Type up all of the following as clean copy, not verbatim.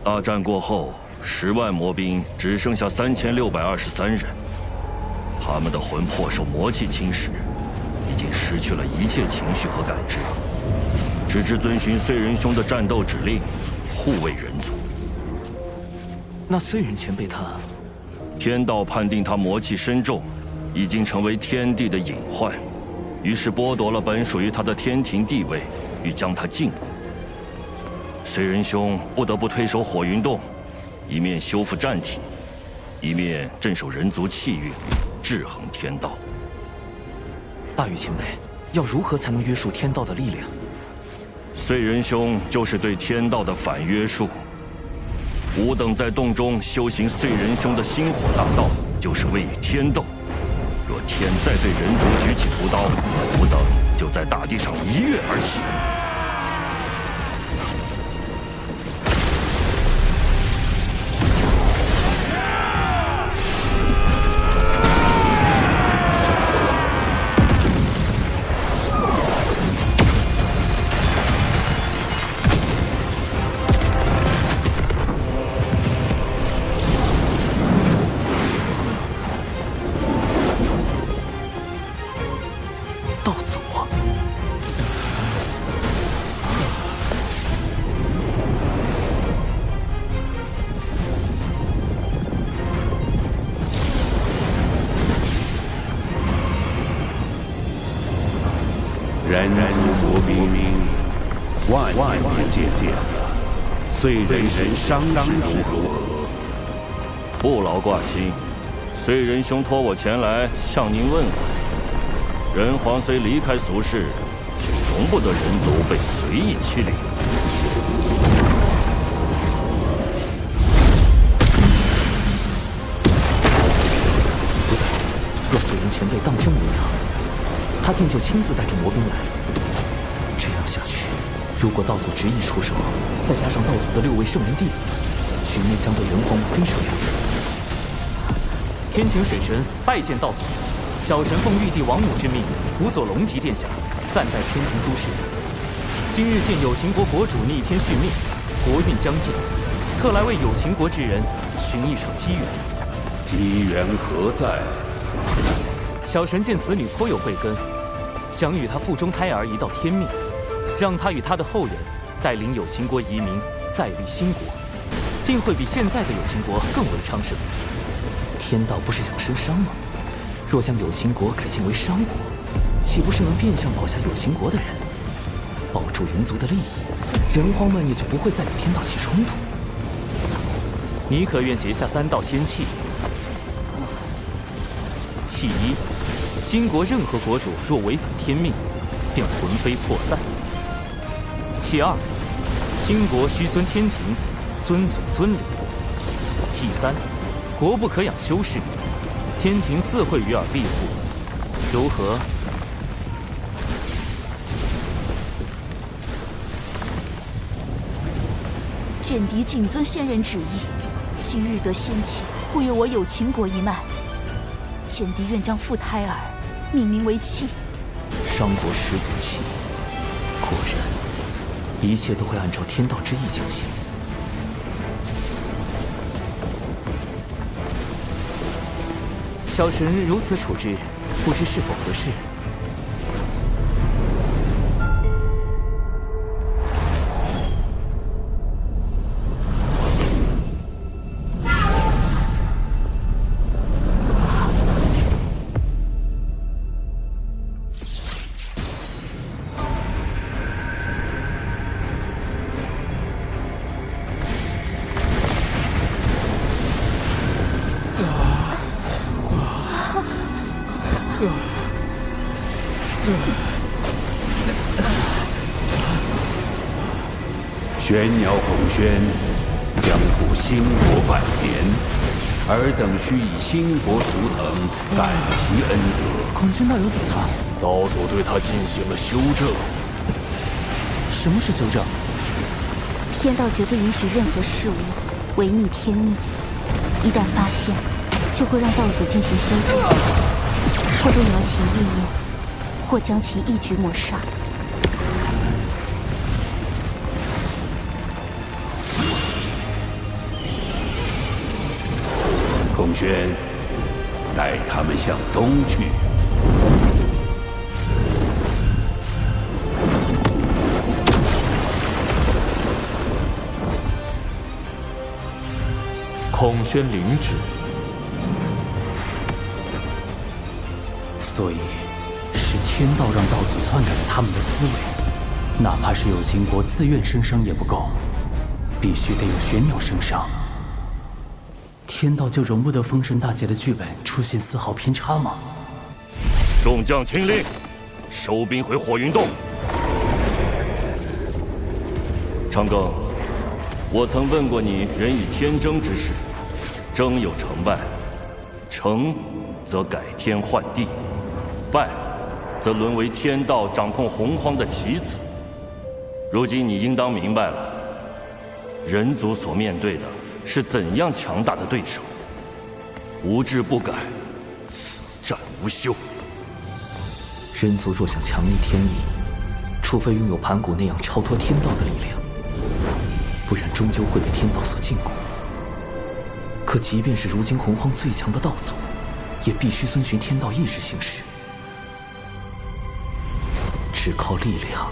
大战过后，10万魔兵只剩下3623人，他们的魂魄受魔气侵蚀，已经失去了一切情绪和感知，只知遵循燧人兄的战斗指令，护卫人族。那燧人前辈他，天道判定他魔气深重，已经成为天地的隐患，于是剥夺了本属于他的天庭地位，欲将他禁锢。燧人兄不得不退守火云洞，一面修复战体，一面镇守人族气运，制衡天道。大禹前辈，要如何才能约束天道的力量？燧人兄就是对天道的反约束。吾等在洞中修行燧人兄的星火大道，就是为与天斗。若天再对人族举起屠刀，吾等就在大地上一跃而起。人族魔兵，万年见电了，燧人神伤势如何？不劳挂心，燧人兄托我前来向您问问。人皇虽离开俗世，却容不得人族被随意欺凌。不对，若燧人前辈当真无恙，他定就亲自带着魔兵来。这样下去，如果道祖执意出手，再加上道祖的6位圣人弟子，局面将对人皇无非手样。天庭水神拜见道祖，小神奉玉帝王母之命，辅佐龙吉殿下，暂代天庭诸事。今日见有情国国主逆天续命，国运将尽，特来为有情国之人寻一场机缘。机缘何在？小神见此女颇有慧根，想与她腹中胎儿一道天命，让她与她的后人带领有情国移民，再立新国，定会比现在的有情国更为昌盛。天道不是想生商吗？若将有情国改建为商国，岂不是能变相保下有情国的人？保住人族的利益，人皇们也就不会再与天道起冲突。你可愿结下3道仙契？契一：新国任何国主若违反天命，便魂飞魄散。契2：新国须遵天庭，遵祖遵礼。契3：国不可养修士，天庭自会与尔庇护。如何？简狄谨遵先人旨意，今日得仙契，护佑我有秦国一脉。简狄愿将傅胎儿命名为契。商国始祖契，果然，一切都会按照天道之意进行。小臣如此处置，不知是否合适？玄鸟孔宣将护兴国百年，尔等须以兴国图腾感其恩德。孔宣道友怎么了？道祖对他进行了修正。什么是修正？天道绝不允许任何事物违逆天命，一旦发现，就会让道祖进行修正，或动摇其意念，或将其一举抹杀。孔宣，带他们向东去。孔宣领旨。所以，是天道让道祖篡改了他们的思维，哪怕是有秦国自愿升商也不够，必须得有玄鸟升商。天道就容不得封神大劫的剧本出现丝毫偏差吗？众将听令，收兵回火云洞。长庚，我曾问过你，人以天争之事，争有成败，成则改天换地，败则沦为天道掌控洪荒的棋子。如今你应当明白了，人族所面对的是怎样强大的对手。无志不改，此战无休。人族若想强逆天意，除非拥有盘古那样超脱天道的力量，不然终究会被天道所禁锢。可即便是如今洪荒最强的道祖，也必须遵循天道意志行事。只靠力量，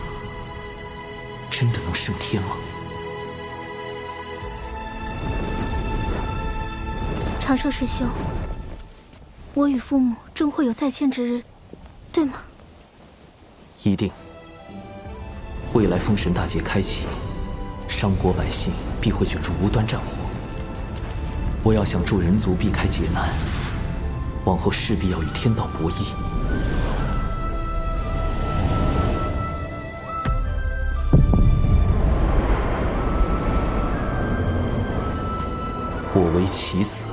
真的能胜天吗？长寿师兄，我与父母终会有再见之日，对吗？一定。未来封神大劫开启，商国百姓必会卷入无端战火。我要想助人族避开劫难，往后势必要与天道博弈。我为棋子，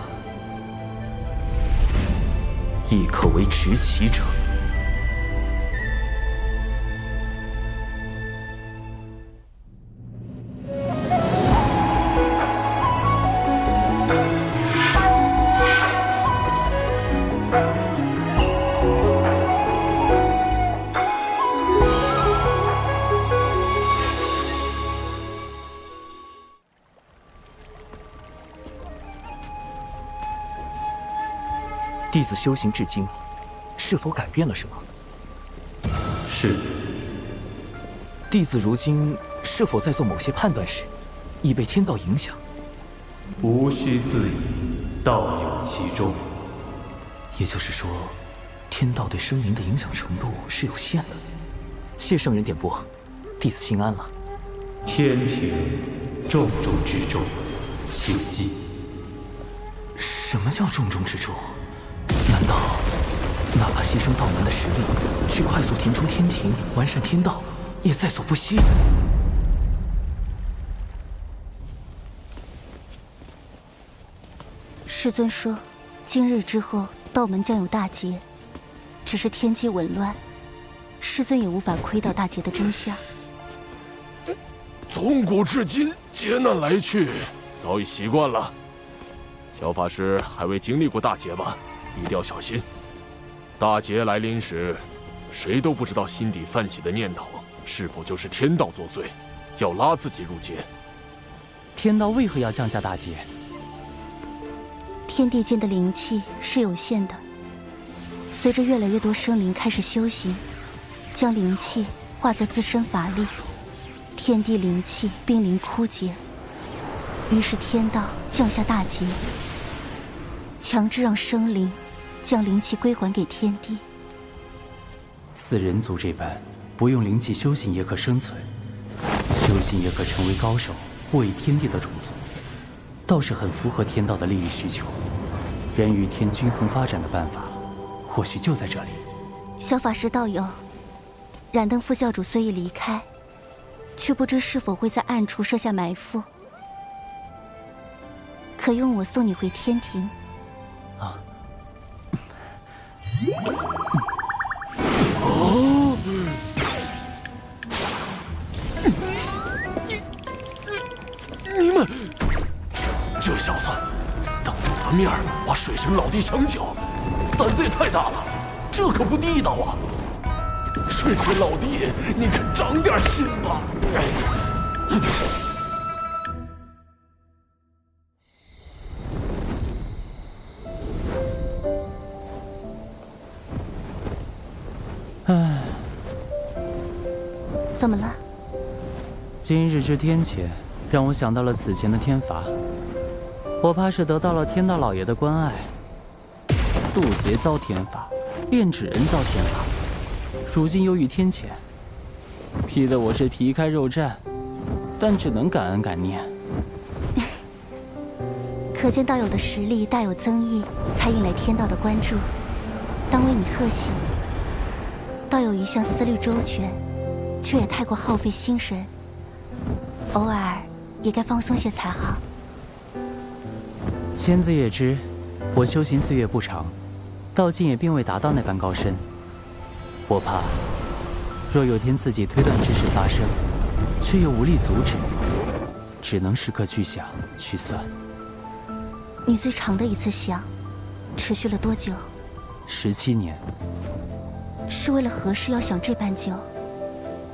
亦可为执棋者。弟子修行至今，是否改变了什么？是。弟子如今是否在做某些判断时，已被天道影响？无需自疑，道有其中。也就是说，天道对生灵的影响程度是有限的。谢圣人点拨，弟子心安了。天庭重中之重，请进。什么叫重中之重？难道哪怕牺牲道门的实力，去快速填充天庭、完善天道，也在所不惜？师尊说，今日之后道门将有大劫，只是天机紊乱，师尊也无法窥到大劫的真相。从古至今，劫难来去，早已习惯了。小法师还未经历过大劫吧？一定要小心。大劫来临时，谁都不知道心底泛起的念头是否就是天道作祟，要拉自己入劫。天道为何要降下大劫？天地间的灵气是有限的，随着越来越多生灵开始修行，将灵气化作自身法力，天地灵气濒临枯竭，于是天道降下大劫，强制让生灵将灵气归还给天地。似人族这般，不用灵气修行也可生存，修行也可成为高手，护卫天地的种族，倒是很符合天道的利益需求。人与天均衡发展的办法，或许就在这里。小法师道友，燃灯副教主虽已离开，却不知是否会在暗处设下埋伏，可用我送你回天庭。啊！哦！你们这小子，当着我的面把水神老弟相救，胆子也太大了，这可不地道啊！水神老弟，你可长点心吧！唉，怎么了？今日之天谴，让我想到了此前的天罚。我怕是得到了天道老爷的关爱。渡劫遭天罚，炼纸人遭天罚，如今又遇天谴，批得我是皮开肉绽，但只能感恩感念。可见道友的实力大有增益，才引来天道的关注，当为你贺喜。道友一向思虑周全，却也太过耗费心神，偶尔也该放松些才好。仙子也知，我修行岁月不长，到今也并未达到那般高深。我怕，若有天自己推断之事发生，却又无力阻止，只能时刻去想去算。你最长的一次想，持续了多久？17年。是为了何事要想这般久？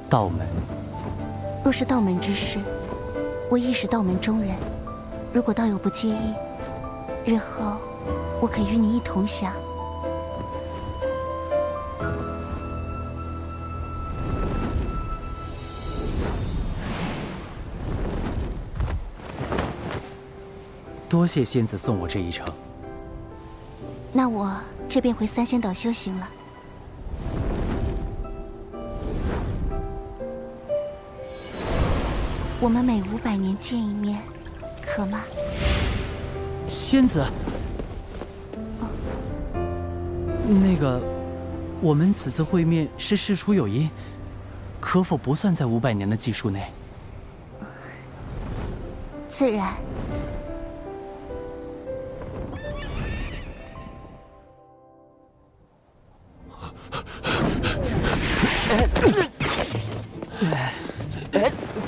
道门。若是道门之事，我亦是道门中人。如果道友不介意，日后我可与你一同想。多谢仙子送我这一程。那我这便回三仙岛修行了。我们每500年见一面，可吗？仙子，那个，我们此次会面是事出有因，可否不算在500年的计数内？自然。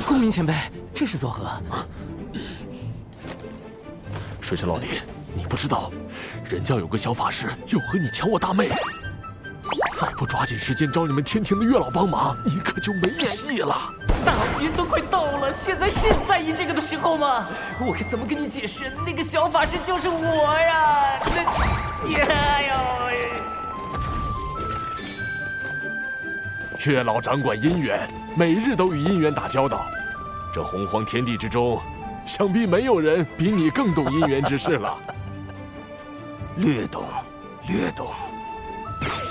公明前辈，这是作何？水神老弟，你不知道，人家有个小法师又和你抢我大妹，再不抓紧时间找你们天庭的月老帮忙，你可就没戏了。大劫都快到了，现在是在意这个的时候吗？我该怎么跟你解释？那个小法师就是我呀！月老掌管姻缘，每日都与姻缘打交道。这洪荒天地之中，想必没有人比你更懂姻缘之事了。略懂，略懂。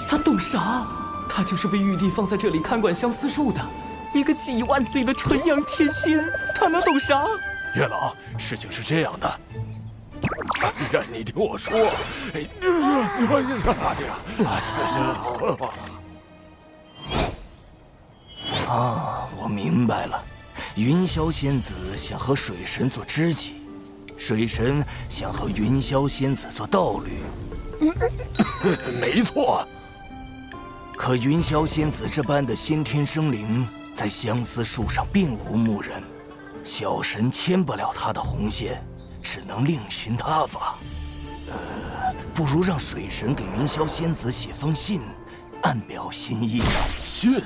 他懂啥？他就是被玉帝放在这里看管相思树的。一个几万岁的纯阳天仙，他能懂啥？月老，事情是这样的，你听我说，啊，我明白了，云霄仙子想和水神做知己，水神想和云霄仙子做道侣。没错。可云霄仙子这般的先天生灵，在相思树上并无牧人，小神牵不了她的红线，只能另寻他法。不如让水神给云霄仙子写封信，暗表心意呢？信？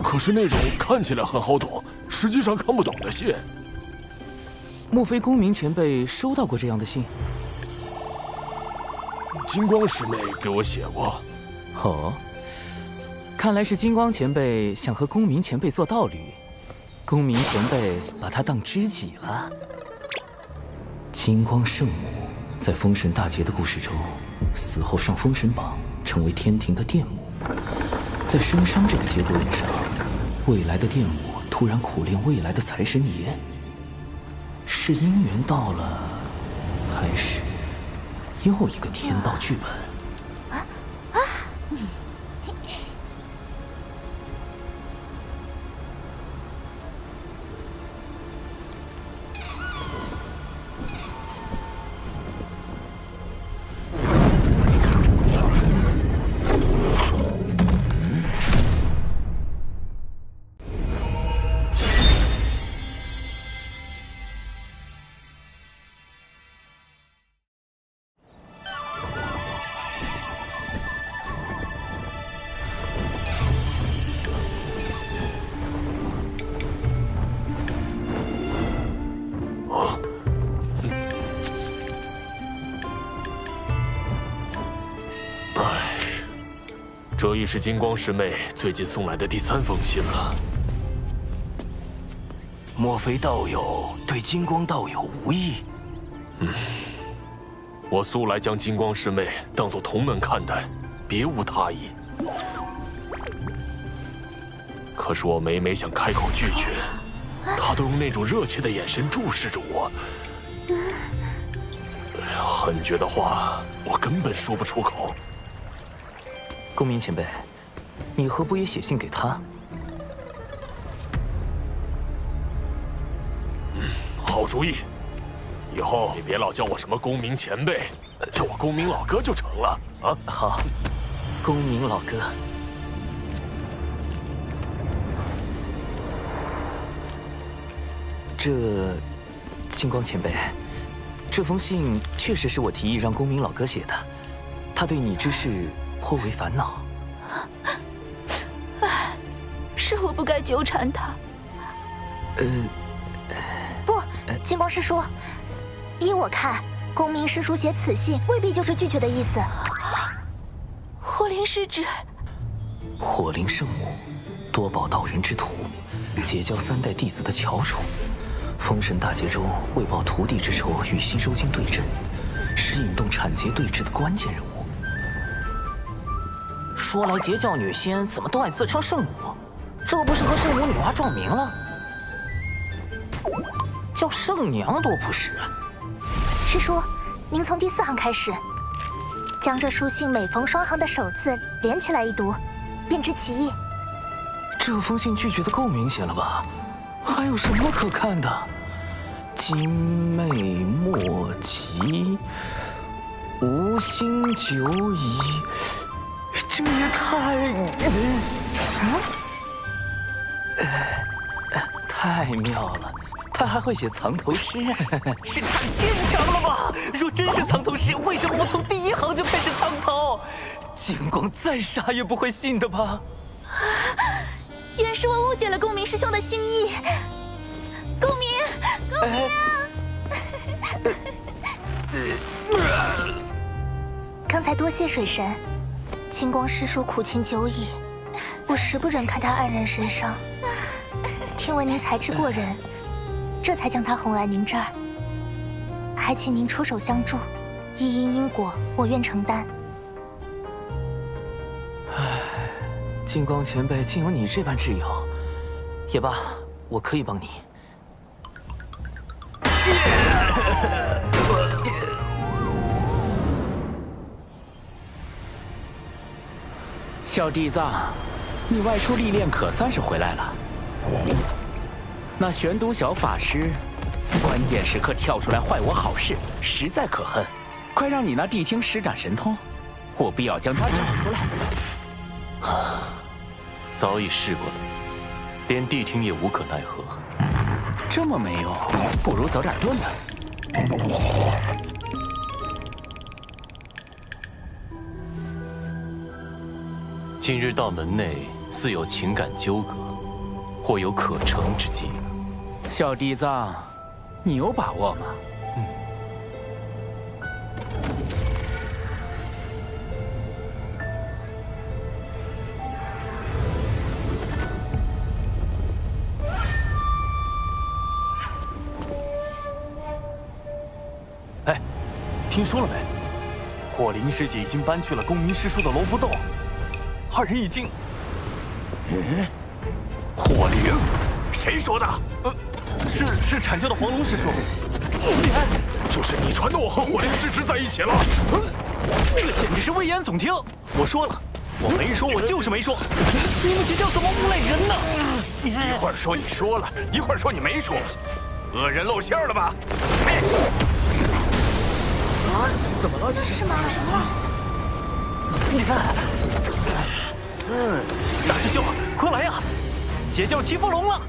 可是那种看起来很好懂，实际上看不懂的信。莫非公明前辈收到过这样的信？金光师妹给我写过。哦，看来是金光前辈想和公明前辈做道侣，公明前辈把他当知己了。金光圣母在封神大劫的故事中，死后上封神榜，成为天庭的电母。在生伤这个节骨眼上，未来的电母突然苦练未来的财神爷，是姻缘到了，还是又一个天道剧本？这已是金光师妹最近送来的第3封信了。莫非道友对金光道友无意？我素来将金光师妹当作同门看待，别无他意。可是我每每想开口拒绝，她都用那种热切的眼神注视着我。很绝的话，我根本说不出口。公明前辈，你何不也写信给他？好主意，以后你别老叫我什么公明前辈，叫我公明老哥就成了啊！好，公明老哥。金光前辈，这封信确实是我提议让公明老哥写的，他对你之事颇为烦恼。是我不该纠缠他。不，金光师叔，依我看，公明师叔写此信未必就是拒绝的意思。火灵是指火灵圣母，多宝道人之徒，结交3代弟子的翘楚。封神大劫中为报徒弟之仇，与西周军对阵，是引动产劫对峙的关键人物。说来截教女仙怎么都爱自称圣母，这不是和圣母女娲撞名了？叫圣娘多不实啊！师叔，您从第4行开始，将这书信每逢双行的首字连起来一读，便知其意。这封信拒绝的够明显了吧？还有什么可看的？今昧莫及，无心久矣。这也太妙了！他还会写藏头诗，是太牵强了吧？若真是藏头诗，为什么我从第1行就开始藏头？金光再傻也不会信的吧？原是我误解了公明师兄的心意。公明，刚才多谢水神，金光师叔苦情久矣，我实不忍看他黯然神伤。听闻您才智过人，这才将他哄来您这儿，还请您出手相助，一因果，我愿承担。金光前辈竟有你这般挚友，也罢，我可以帮你。小地藏，你外出历练可算是回来了。那玄都小法师，关键时刻跳出来坏我好事，实在可恨。快让你那谛听施展神通，我必要将他找出来。早已试过了，连谛听也无可奈何。这么没用，不如走点钝的。今日到门内，似有情感纠葛，或有可成之机。小地藏，你有把握吗？哎，听说了没？火灵师姐已经搬去了公明师叔的楼福洞，二人已经……火灵？谁说的？是阐教的黄龙师叔。就是你传的我和火灵师侄在一起了。这简直是危言耸听！我说了，我没说，我就是没说。你们这叫怎么诬赖人呢？一会儿说你说了，一会儿说你没说，恶人露馅了吧？怎么了？这是哪什么？大师兄，快来呀！邪教欺负龙了！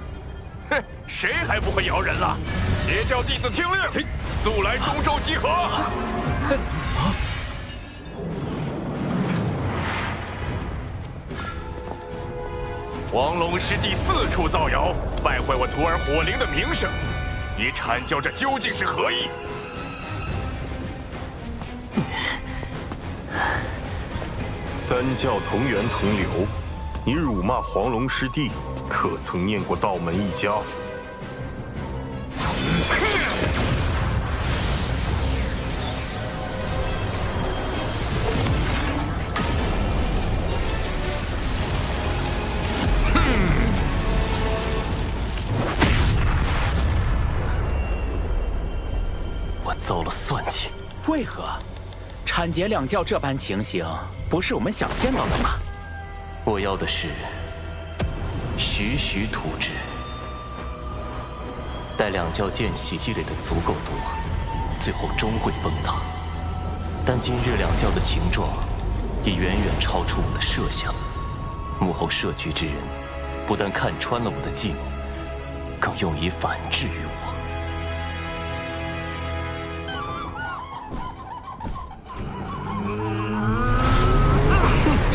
哼，谁还不会摇人了？邪教弟子听令，速来中州集合！黄龙师弟四处造谣，败坏我徒儿火灵的名声，你阐教这究竟是何意？三教同源同流，你辱骂黄龙师弟，可曾念过道门一家？我遭了算计。为何？阐结两教这般情形，不是我们想见到的吗？我要的是徐徐图之，待两教间隙积累的足够多，最后终会崩塌。但今日两教的情状，已远远超出我的设想。幕后设局之人，不但看穿了我的计谋，更用以反制于我。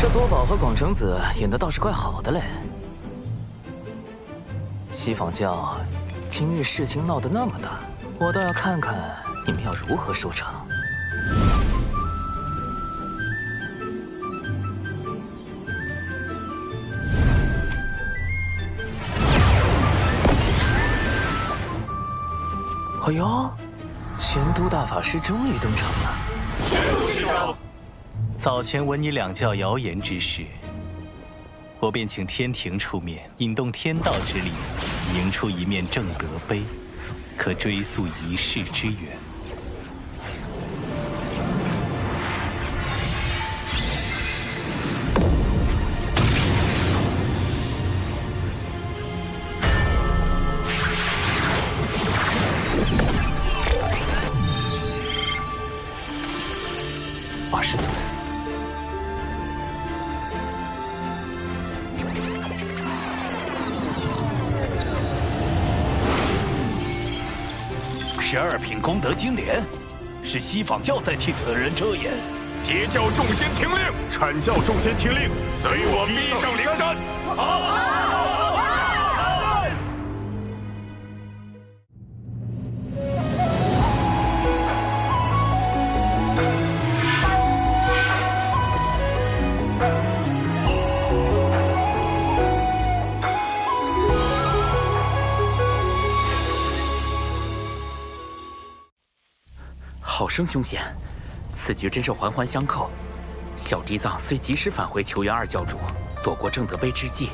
这多宝和广成子演的倒是怪好的嘞。西方教今日事情闹得那么大，我倒要看看你们要如何收场。哎呦，玄都大法师终于登场了。师长。早前闻你两教谣言之事，我便请天庭出面引动天道之力，凝出一面正德碑，可追溯一世之源。二师尊。12品功德金莲，是西方教在替此人遮掩。截教众仙听令，阐教众仙听令，随我逼上灵山。好生凶险，此局真是环环相扣。小地藏虽及时返回求援二教主，躲过正德碑之际，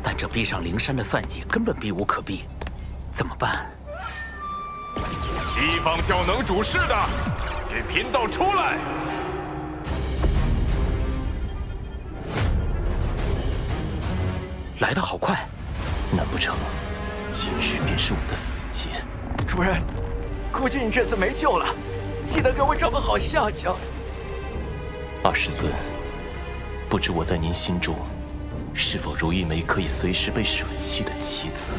但这逼上灵山的算计根本避无可避，怎么办？西方教能主事的，与贫道出来！来得好快，难不成今日便是我的死劫？主人，估计你这次没救了，记得给我找个好下家。二师尊，不知我在您心中，是否如一枚可以随时被舍弃的棋子？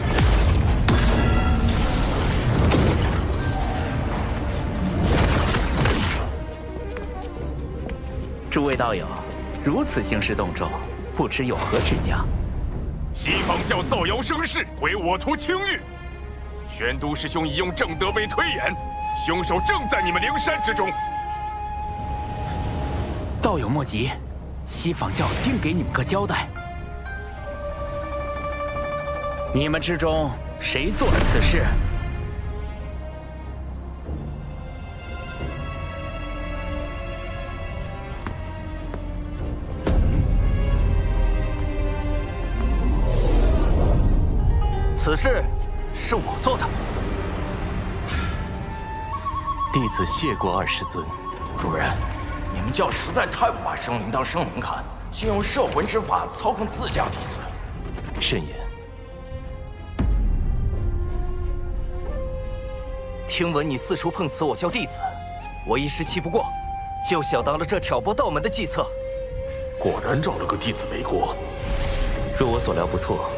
诸位道友，如此兴师动众，不知有何指教？西方教造谣生事，毁我徒清誉。玄都师兄已用正德碑推演，凶手正在你们灵山之中。道友莫急，西方教定给你们个交代。你们之中谁做了此事？此事是我做的。弟子谢过二师尊。主人，你们教实在太不把生灵当生灵看，竟用摄魂之法操控自家弟子。慎言。听闻你四处碰瓷我教弟子，我一时气不过，就想到了这挑拨道门的计策。果然找了个弟子背锅。若我所料不错，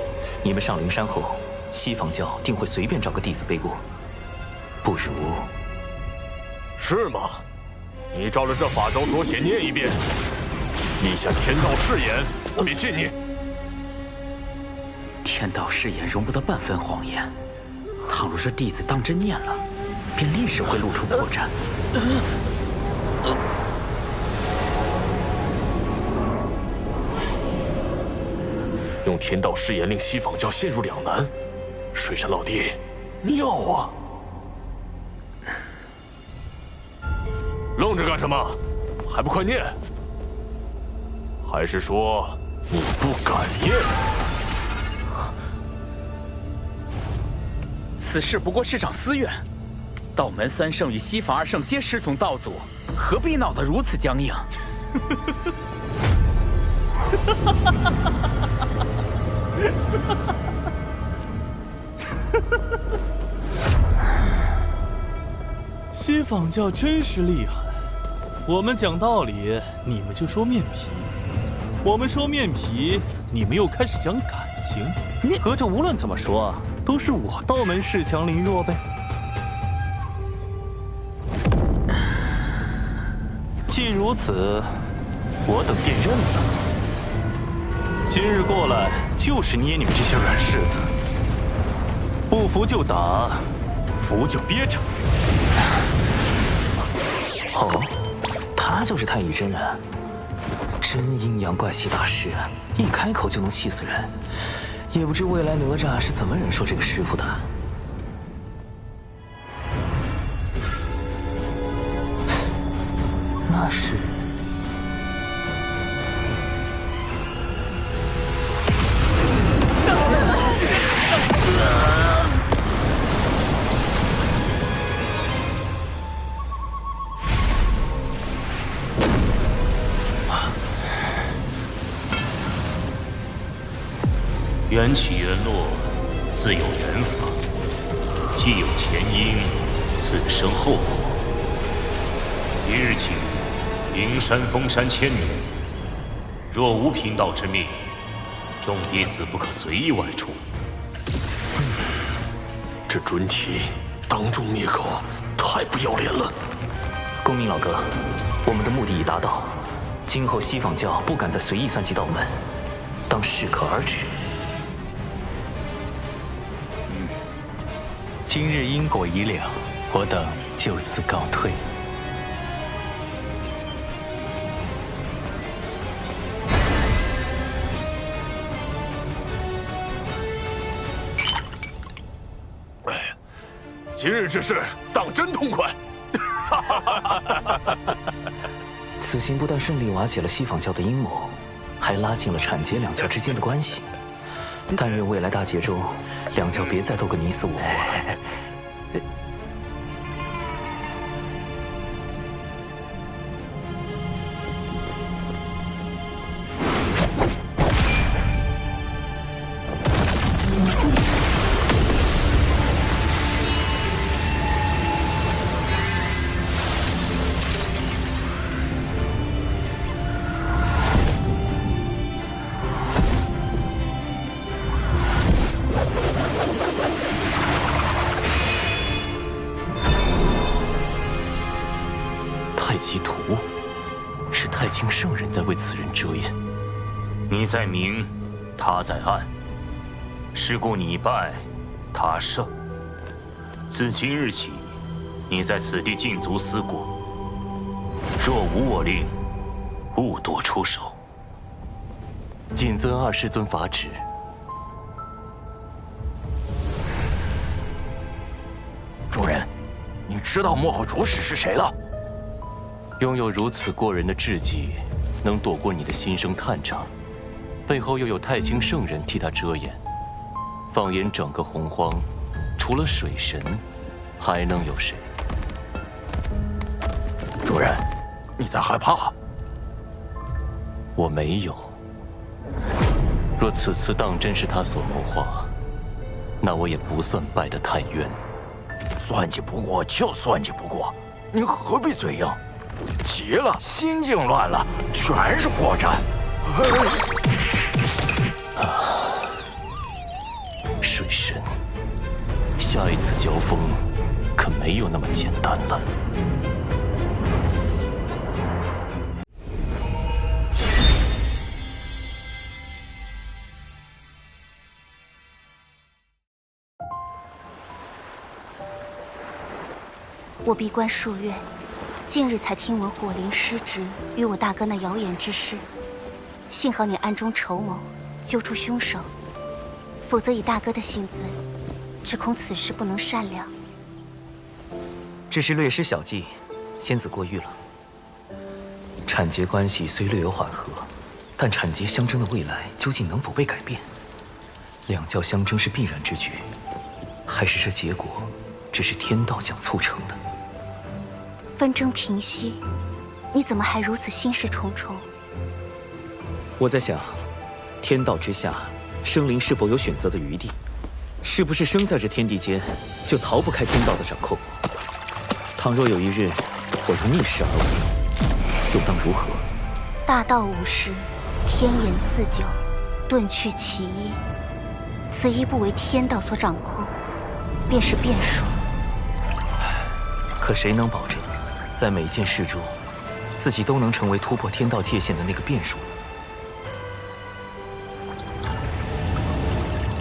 你们上灵山后，西方教定会随便找个弟子背锅。不如……是吗？你照着这法招所写念一遍，立下天道誓言，我便信你。天道誓言容不得半分谎言，倘若这弟子当真念了，便立时会露出破绽。用天道誓言令西方教陷入两难，水山老弟，妙啊！愣着干什么？还不快念！还是说你不敢念？此事不过是场私怨，道门三圣与西法二圣皆师从道祖，何必闹得如此僵硬？西方教真是厉害，我们讲道理，你们就说面皮；我们说面皮，你们又开始讲感情。可这无论怎么说，都是我道门恃强凌弱呗。既如此，我等便认了。今日过来就是捏你们这些软柿子，不服就打，服就憋着。哦，他就是太乙真人，真阴阳怪气大师，一开口就能气死人。也不知未来哪吒是怎么忍受这个师傅的。那是……缘起缘落，自有缘法；既有前因，自生后果。即日起，灵山封山1000年，若无贫道之命，众弟子不可随意外出。这准体当众灭口，太不要脸了！公明老哥，我们的目的已达到，今后西方教不敢再随意算计道门，当适可而止。今日因果已了，我等就此告退。哎呀，今日之事当真痛快！此行不但顺利瓦解了西方教的阴谋，还拉近了阐劫两教之间的关系。但愿未来大劫中，两教别再斗个你死我活。太极图，是太清圣人在为此人遮掩。你在明，他在暗。是故你败，他胜。自今日起，你在此地禁足思过。若无我令，勿多出手。谨遵二师尊法旨。主人，你知道幕后主使是谁了？拥有如此过人的智计，能躲过你的心生探查，背后又有太清圣人替他遮掩。放眼整个洪荒，除了水神，还能有谁？主人，你在害怕？我没有。若此次当真是他所谋划，那我也不算败得太冤。算计不过就算计不过，你何必嘴硬？急了，心境乱了，全是破绽。水神，下一次交锋可没有那么简单了。我闭关数月，近日才听闻火灵失职与我大哥那谣言之事。幸好你暗中筹谋，揪出凶手，否则以大哥的性子，只恐此事不能善了。只是略施小计，仙子过誉了。产劫关系虽略有缓和，但产劫相争的未来究竟能否被改变？两教相争是必然之举，还是这结果只是天道想促成的？纷争平息，你怎么还如此心事重重？我在想，天道之下，生灵是否有选择的余地？是不是生在这天地间，就逃不开天道的掌控？倘若有一日，我又逆势而为，又当如何？大道无时，天颜四九，遁去其一。此一不为天道所掌控，便是变数。可谁能保证，在每件事中，自己都能成为突破天道界限的那个变数呢？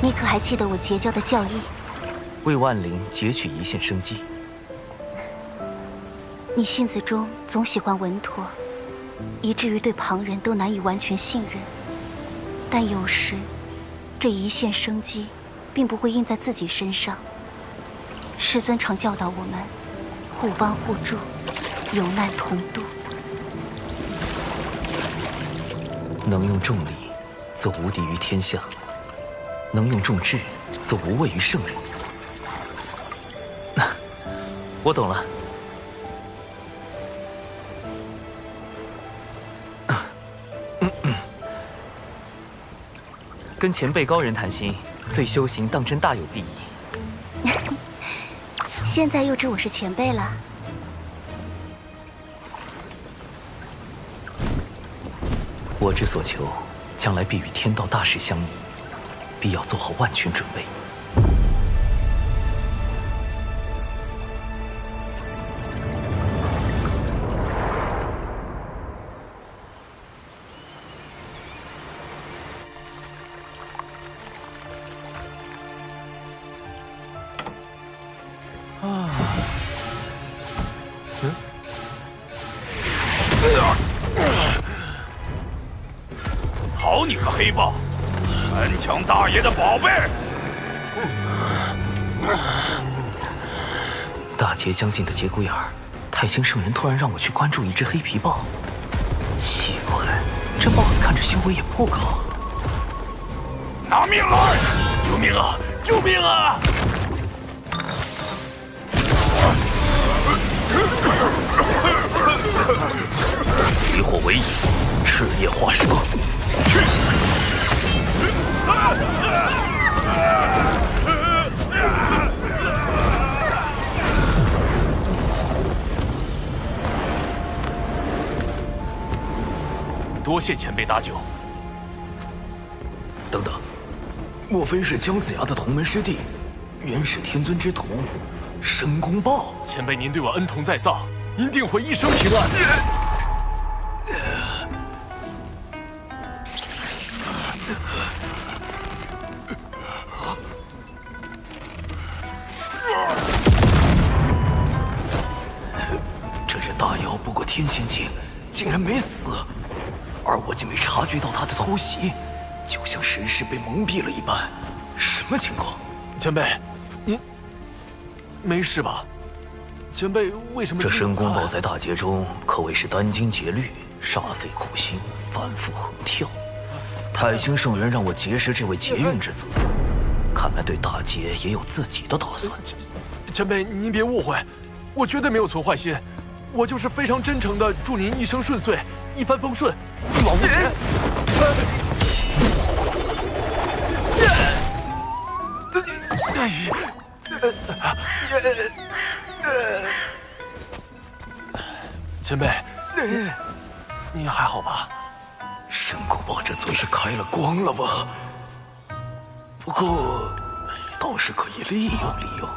你可还记得我结交的教义？为万灵截取一线生机。你性子中总喜欢稳妥，以至于对旁人都难以完全信任。但有时，这一线生机，并不会印在自己身上。师尊常教导我们，互帮互助，有难同度。能用重力，则无敌于天下；能用重智，则无畏于圣人。我懂了。跟前辈高人谈心，对修行当真大有裨益。现在又知我是前辈了。我之所求，将来必与天道大事相依，必要做好万全准备。好你个黑豹，敢抢大爷的宝贝！大劫将近的节骨眼儿，太清圣人突然让我去关注一只黑皮豹，奇怪，这豹子看着修为也不高。拿拿命来！救命啊！救命啊！离火为引，赤焰化蛇。去！多谢前辈搭救。等等，莫非是姜子牙的同门师弟，元始天尊之徒，申公豹？前辈您对我恩同在上，您定会一生平安。这只大妖不过天仙境，竟然没死，而我竟没察觉到他的偷袭，就像神识被蒙蔽了一般。什么情况？前辈，您没事吧？前辈为什么？这申公豹在大劫中可谓是殚精竭虑，煞费苦心，反复横跳。太清圣人让我结识这位劫运之子，看来对大劫也有自己的打算。前辈，您别误会，我绝对没有存坏心，我就是非常真诚的祝您一生顺遂，一帆风顺，一往无前。前辈，你还好吧？申公豹这嘴是开了光了吧？不过，倒是可以利用利用。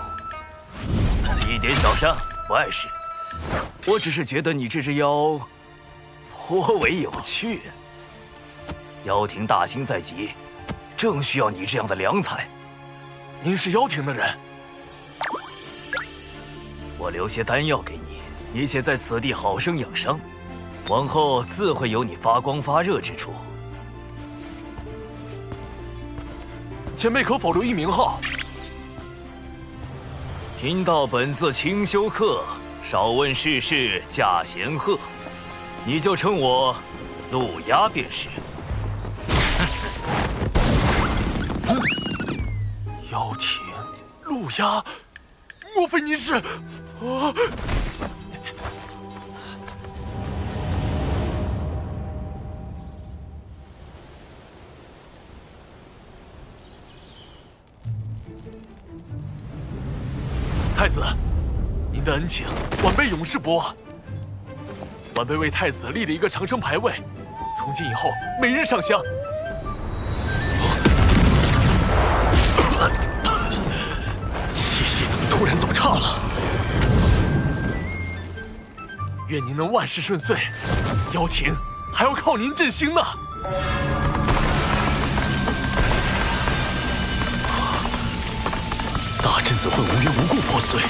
一点小伤，不碍事。我只是觉得你这只妖颇为有趣。妖庭大兴在即，正需要你这样的良才。您是妖庭的人，我留些丹药给你，你且在此地好生养伤，往后自会有你发光发热之处。前辈可否留一名号？贫道本自清修客，少问世事驾闲鹤，你就称我陆鸦便是。妖庭，陆鸦，莫非您是？太子，您的恩情，晚辈永世不忘。晚辈为太子立了一个长生牌位，从今以后每日上香。气息怎么突然这么差了？愿您能万事顺遂，妖庭还要靠您振兴呢。大阵怎会无缘无故破碎？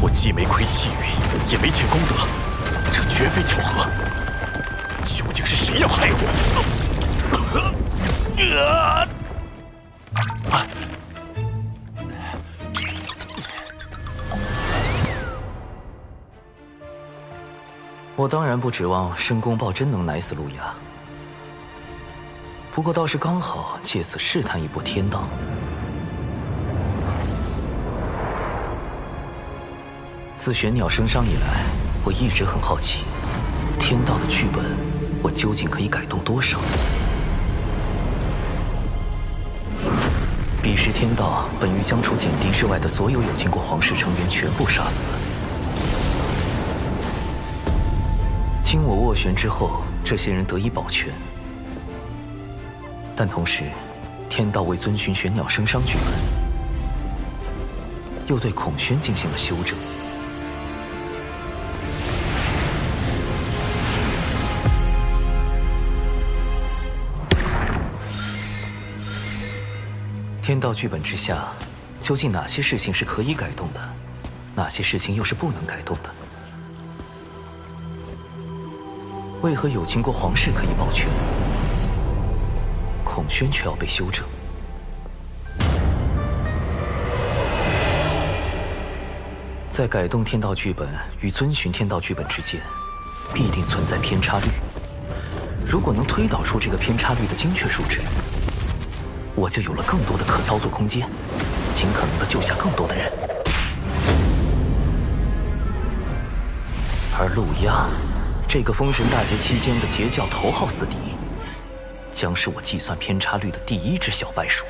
我既没窥气运，也没欠功德，这绝非巧合。究竟是谁要害我？我当然不指望申公豹真能奶死陆鸦，不过倒是刚好借此试探一波天道。自玄鸟升商以来，我一直很好奇，天道的剧本，我究竟可以改动多少？彼时天道本欲将除简帝之外的所有有情国皇室成员全部杀死。经我斡旋之后，这些人得以保全，但同时，天道为遵循玄鸟升商剧本，又对孔宣进行了修正。天道剧本之下，究竟哪些事情是可以改动的，哪些事情又是不能改动的？为何有情国皇室可以保全，孔宣却要被修正？在改动天道剧本与遵循天道剧本之间，必定存在偏差率。如果能推导出这个偏差率的精确数值，我就有了更多的可操作空间，尽可能的救下更多的人。而陆压，这个封神大劫期间的截教头号死敌，将是我计算偏差率的第一只小白鼠。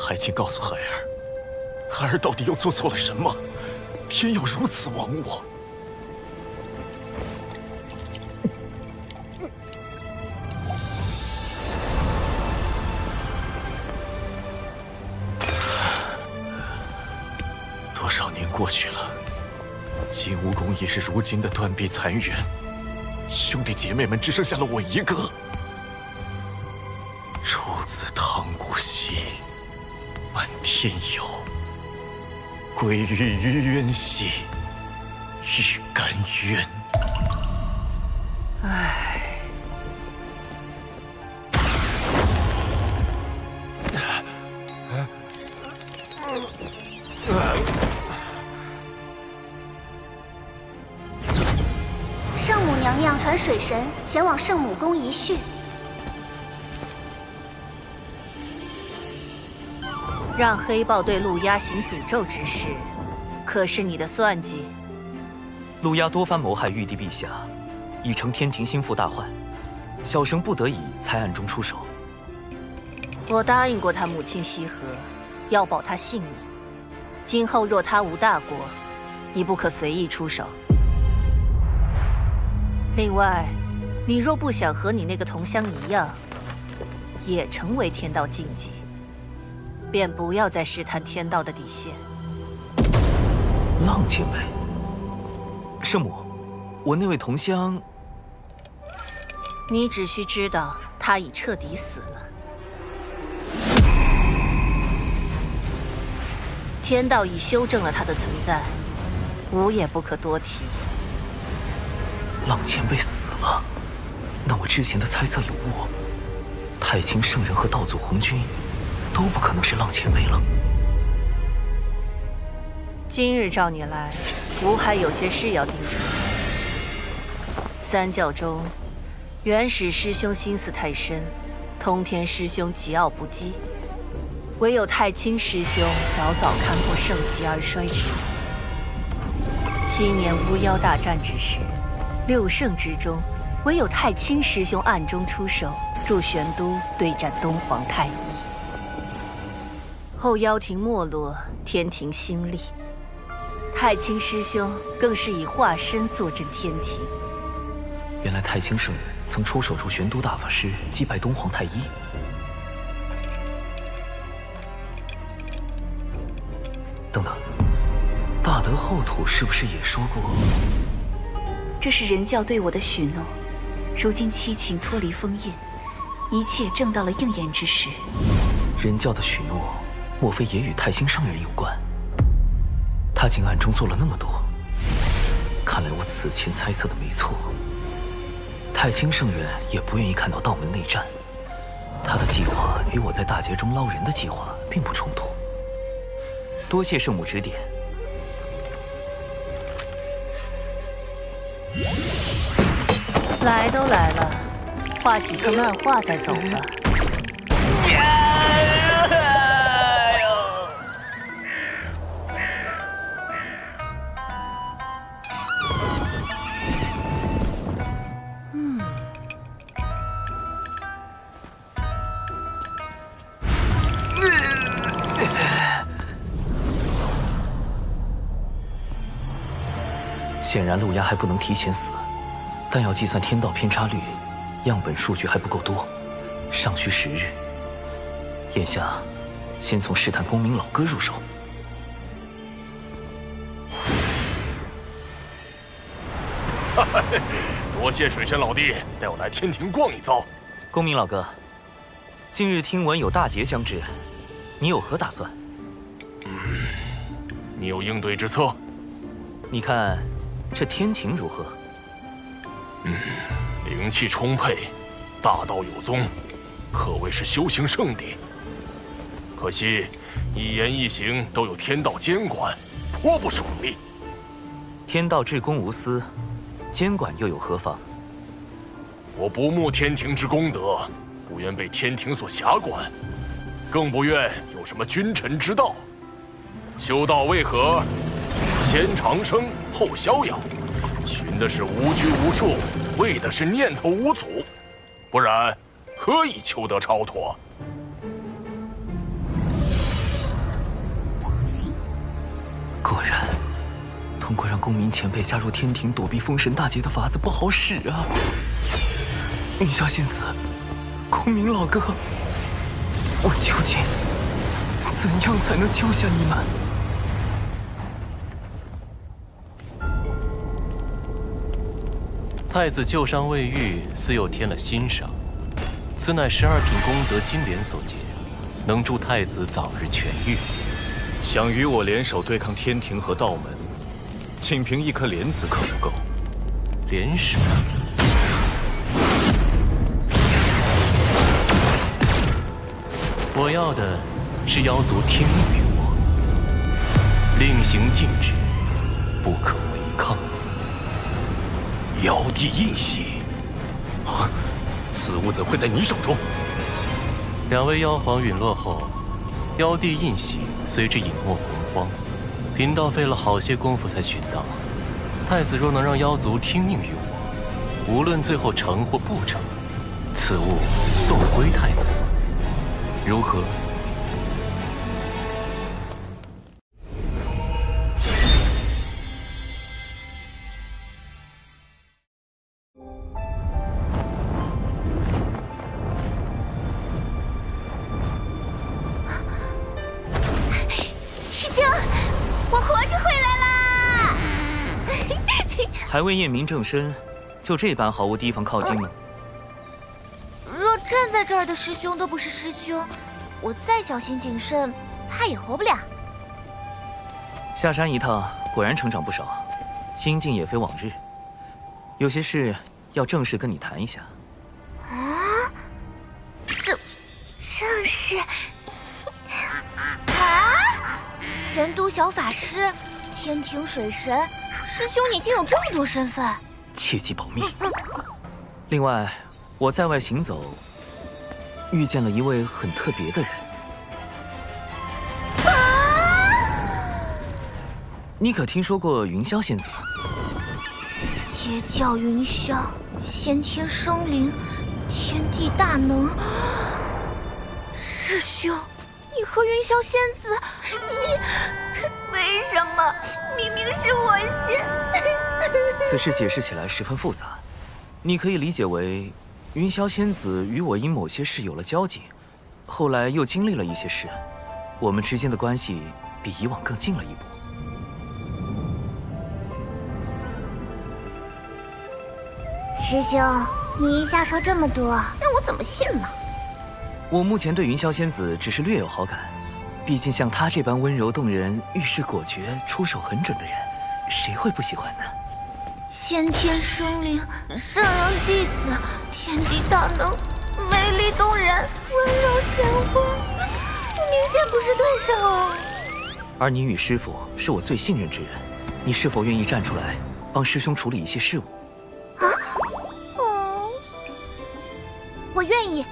还请告诉孩儿，孩儿到底又做错了什么？天要如此亡我？多少年过去了，金蜈蚣已是如今的断壁残垣，兄弟姐妹们只剩下了我一个。出自唐古稀。漫天有，归于于渊兮，欲甘渊。唉。圣母娘娘传水神前往圣母宫一叙。让黑豹对陆压行诅咒之事，可是你的算计？陆压多番谋害玉帝陛下，已成天庭心腹大患，小生不得已才暗中出手。我答应过他母亲羲和，要保他性命。今后若他无大过，你不可随意出手。另外，你若不想和你那个同乡一样，也成为天道禁忌，便不要再试探天道的底线。浪前辈，圣母，我那位同乡，你只需知道他已彻底死了。天道已修正了他的存在，无也不可多提。浪前辈死了，那我之前的猜测有误。太清圣人和道祖红军都不可能是浪前辈了。今日召你来，吾还有些事要叮嘱。三教中，元始师兄心思太深，通天师兄桀骜不羁，唯有太清师兄早早看破盛极而衰之理。7年巫妖大战之时，6圣之中，唯有太清师兄暗中出手，助玄都对战东皇太一。后妖庭没落，天庭兴立，太清师兄更是以化身坐镇天庭。原来太清圣人曾出手助玄都大法师击败东皇太一。等等，大德后土是不是也说过？这是人教对我的许诺，如今七情脱离封印，一切正到了应验之时。人教的许诺，莫非也与太清圣人有关？他竟暗中做了那么多，看来我此前猜测的没错。太清圣人也不愿意看到道门内战，他的计划与我在大劫中捞人的计划并不冲突。多谢圣母指点。来都来了，画几幅漫画再走吧。显然陆压还不能提前死，但要计算天道偏差率，样本数据还不够多，尚需10日。眼下，先从试探公明老哥入手。多谢水神老弟带我来天庭逛一遭。公明老哥，近日听闻有大劫将至，你有何打算？你有应对之策？你看，这天庭如何？灵气充沛，大道有宗，可谓是修行圣地。可惜，一言一行都有天道监管，颇不爽利。天道至公无私，监管又有何妨？我不慕天庭之功德，不愿被天庭所辖管，更不愿有什么君臣之道。修道为何？先长生，后逍遥，寻的是无拘无束，为的是念头无阻，不然何以求得超脱？果然，通过让公明前辈加入天庭躲避封神大劫的法子不好使啊！云霄仙子，公明老哥，我究竟怎样才能救下你们？太子旧伤未愈，似又添了新伤，此乃12品功德金莲所结，能助太子早日痊愈。想与我联手对抗天庭和道门，仅凭一颗莲子可不够。联手？我要的是妖族听命于我，令行禁止，不可违抗。妖帝印玺，啊，此物怎会在你手中？两位妖皇陨落后，妖帝印玺随之隐没洪荒，贫道费了好些功夫才寻到。太子若能让妖族听命于我，无论最后成或不成，此物送归太子，如何？还未验明正身，就这般毫无提防靠近吗？若站在这儿的师兄都不是师兄，我再小心谨慎，怕也活不了。下山一趟，果然成长不少，心境也非往日。有些事要正式跟你谈一下。啊？正式？啊？玄都小法师，天庭水神。师兄，你竟有这么多身份，切记保密。另外，我在外行走，遇见了一位很特别的人。你可听说过云霄仙子？邪教云霄，先天生灵，天地大能。师兄，你和云霄仙子，你为什么？明明是我先。此事解释起来十分复杂，你可以理解为，云霄仙子与我因某些事有了交集，后来又经历了一些事，我们之间的关系比以往更近了一步。师兄，你一下说这么多，让我怎么信呢？我目前对云霄仙子只是略有好感。毕竟像她这般温柔动人、遇事果决、出手很准的人，谁会不喜欢呢？先天生灵，圣人弟子，天地大能，美丽动人，温柔贤惠，明显不是对手啊！而你与师父是我最信任之人，你是否愿意站出来帮师兄处理一些事务？啊？我愿意，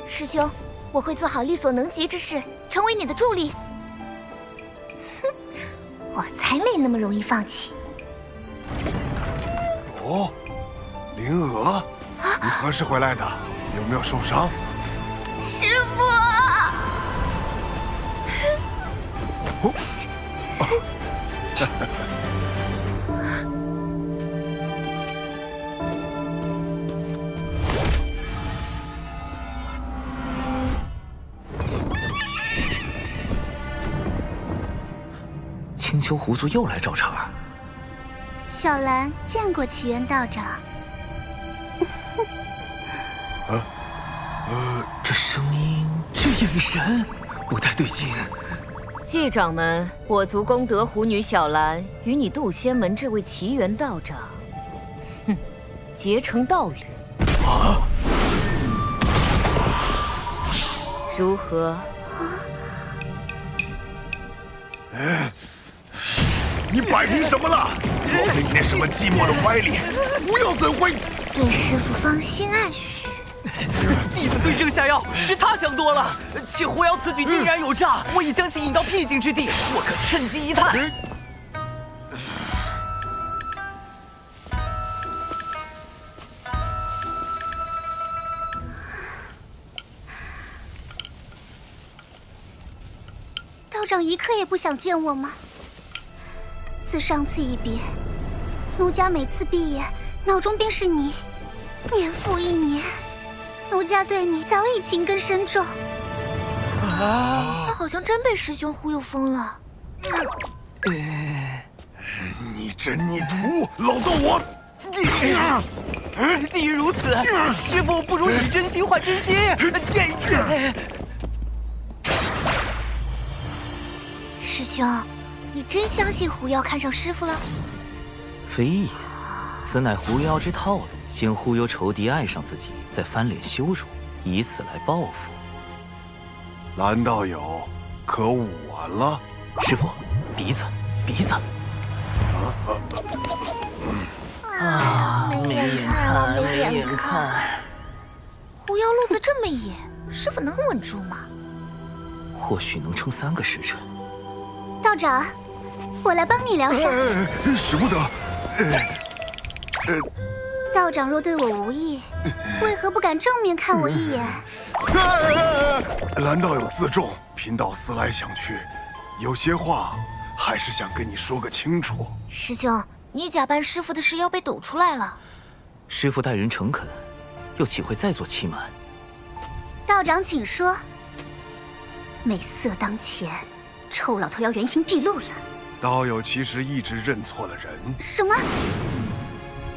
师兄，我会做好力所能及之事。成为你的助力，哼，我才没那么容易放弃。哦，灵娥，你何时回来的？有没有受伤？师父！青丘狐族又来找茬儿。小兰见过奇缘道长。这声音，这眼神，不太对劲。继掌门，我族功德狐女小兰与你渡仙门这位奇缘道长，结成道侣。如何？你摆平什么了？若非你那什么寂寞的歪脸，狐妖怎会？对师父放心啊，嘘。弟子对症下药，是他想多了。且狐妖此举定然有诈，我已将其引到僻静之地，我可趁机一探。道长一刻也不想见我吗？自上次一别，奴家每次闭眼，脑中便是你。年复一年，奴家对你早已情根深重。他好像真被师兄忽悠疯了。你这逆徒，老道我！既然如此，师父不如以真心换真心。师兄，你真相信狐妖看上师父了？非也，此乃狐妖之套路，先忽悠仇敌爱上自己，再翻脸羞辱，以此来报复。蓝道友，可忤完了？师父，鼻子，鼻子。没眼看了，没眼看。狐妖路子这么野，师父能稳住吗？或许能撑3个时辰。道长，我来帮你疗伤。使不得。道长若对我无意，为何不敢正面看我一眼？蓝道友自重，贫道思来想去，有些话还是想跟你说个清楚。师兄，你假扮师父的事要被抖出来了。师父待人诚恳，又岂会再做欺瞒？道长请说。美色当前，臭老头要原形毕露了。道友其实一直认错了人。什么？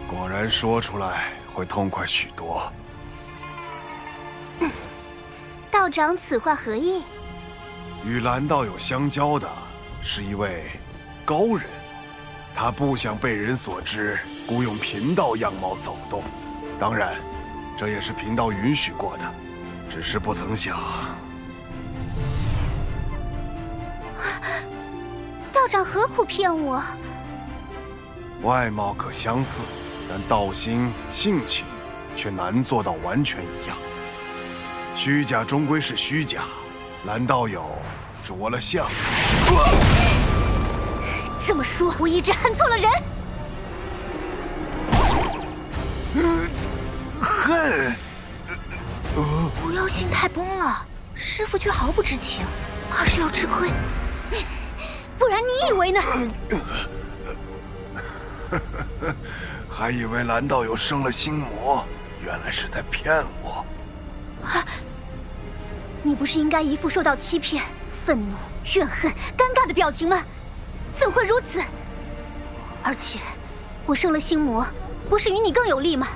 果然说出来会痛快许多。道长此话何意？与蓝道友相交的是一位高人，他不想被人所知，故用贫道样貌走动。当然，这也是贫道允许过的，只是不曾想。道长何苦骗我？外貌可相似，但道心、性情却难做到完全一样。虚假终归是虚假，蓝道友着了相。这么说，我一直恨错了人。恨？狐妖心态崩了，师父却毫不知情，怕是要吃亏。不然你以为呢？还以为蓝道友生了心魔，原来是在骗我。你不是应该一副受到欺骗、愤怒、怨恨、尴尬的表情吗？怎会如此？而且，我生了心魔，不是与你更有利吗？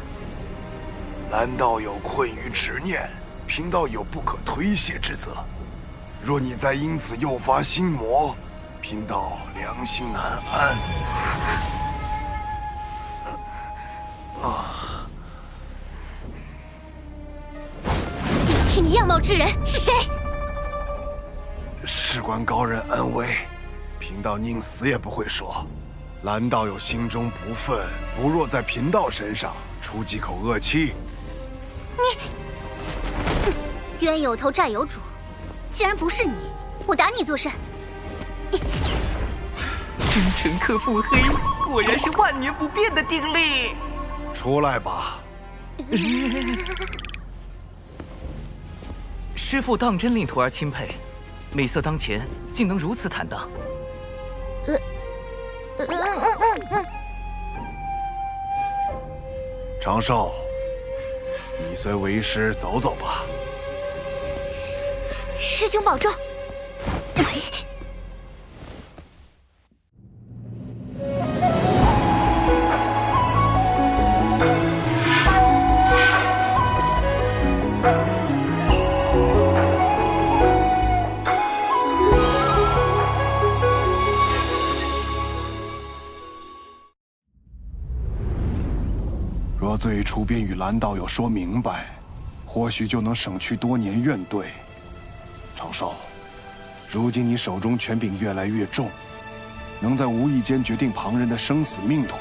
蓝道友困于执念，贫道有不可推卸之责。若你再因此诱发心魔，贫道良心难安。顶替你样貌之人是谁？事关高人安危，贫道宁死也不会说。蓝道友心中不忿，不若在贫道身上出几口恶气。你，冤有头债有主，既然不是你，我打你做甚？真诚克腹黑，果然是万年不变的定力。出来吧。师父当真令徒儿钦佩，美色当前，竟能如此坦荡。长寿，你随为师走走吧。师兄保重。若最初便与蓝道友说明白，或许就能省去多年怨怼。长寿，如今你手中权柄越来越重，能在无意间决定旁人的生死命途，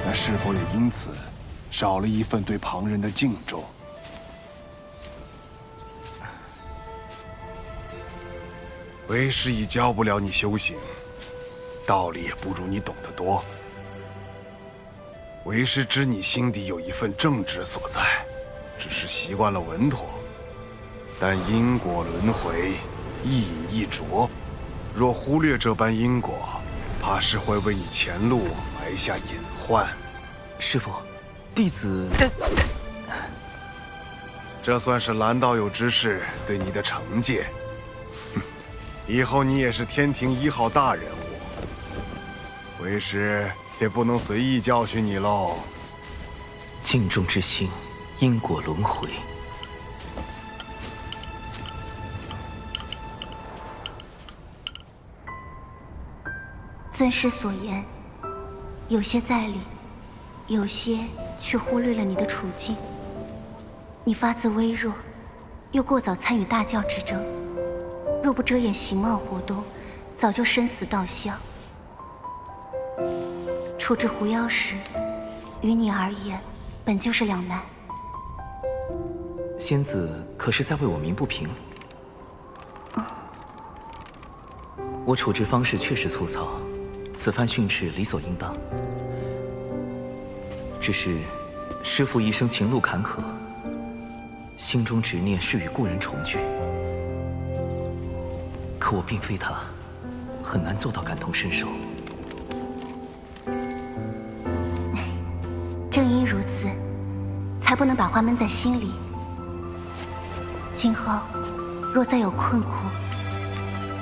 但是否也因此少了一份对旁人的敬重？为师已教不了你修行，道理也不如你懂得多。为师知你心底有一份正直所在，只是习惯了稳妥。但因果轮回，一饮一啄，若忽略这般因果，怕是会为你前路埋下隐患。师父，弟子……这算是蓝道友之事对你的惩戒。哼，以后你也是天庭1号大人物，为师也不能随意教训你喽。敬重之心，因果轮回。尊师所言，有些在理，有些却忽略了你的处境。你发自微弱，又过早参与大教之争，若不遮掩形貌活动，早就生死道相。处置狐妖时，于你而言，本就是两难。仙子可是在为我鸣不平？我处置方式确实粗糙，此番训斥理所应当。只是师父一生情路坎坷，心中执念是与故人重聚，可我并非他，很难做到感同身受。正因如此，才不能把话闷在心里。今后若再有困苦，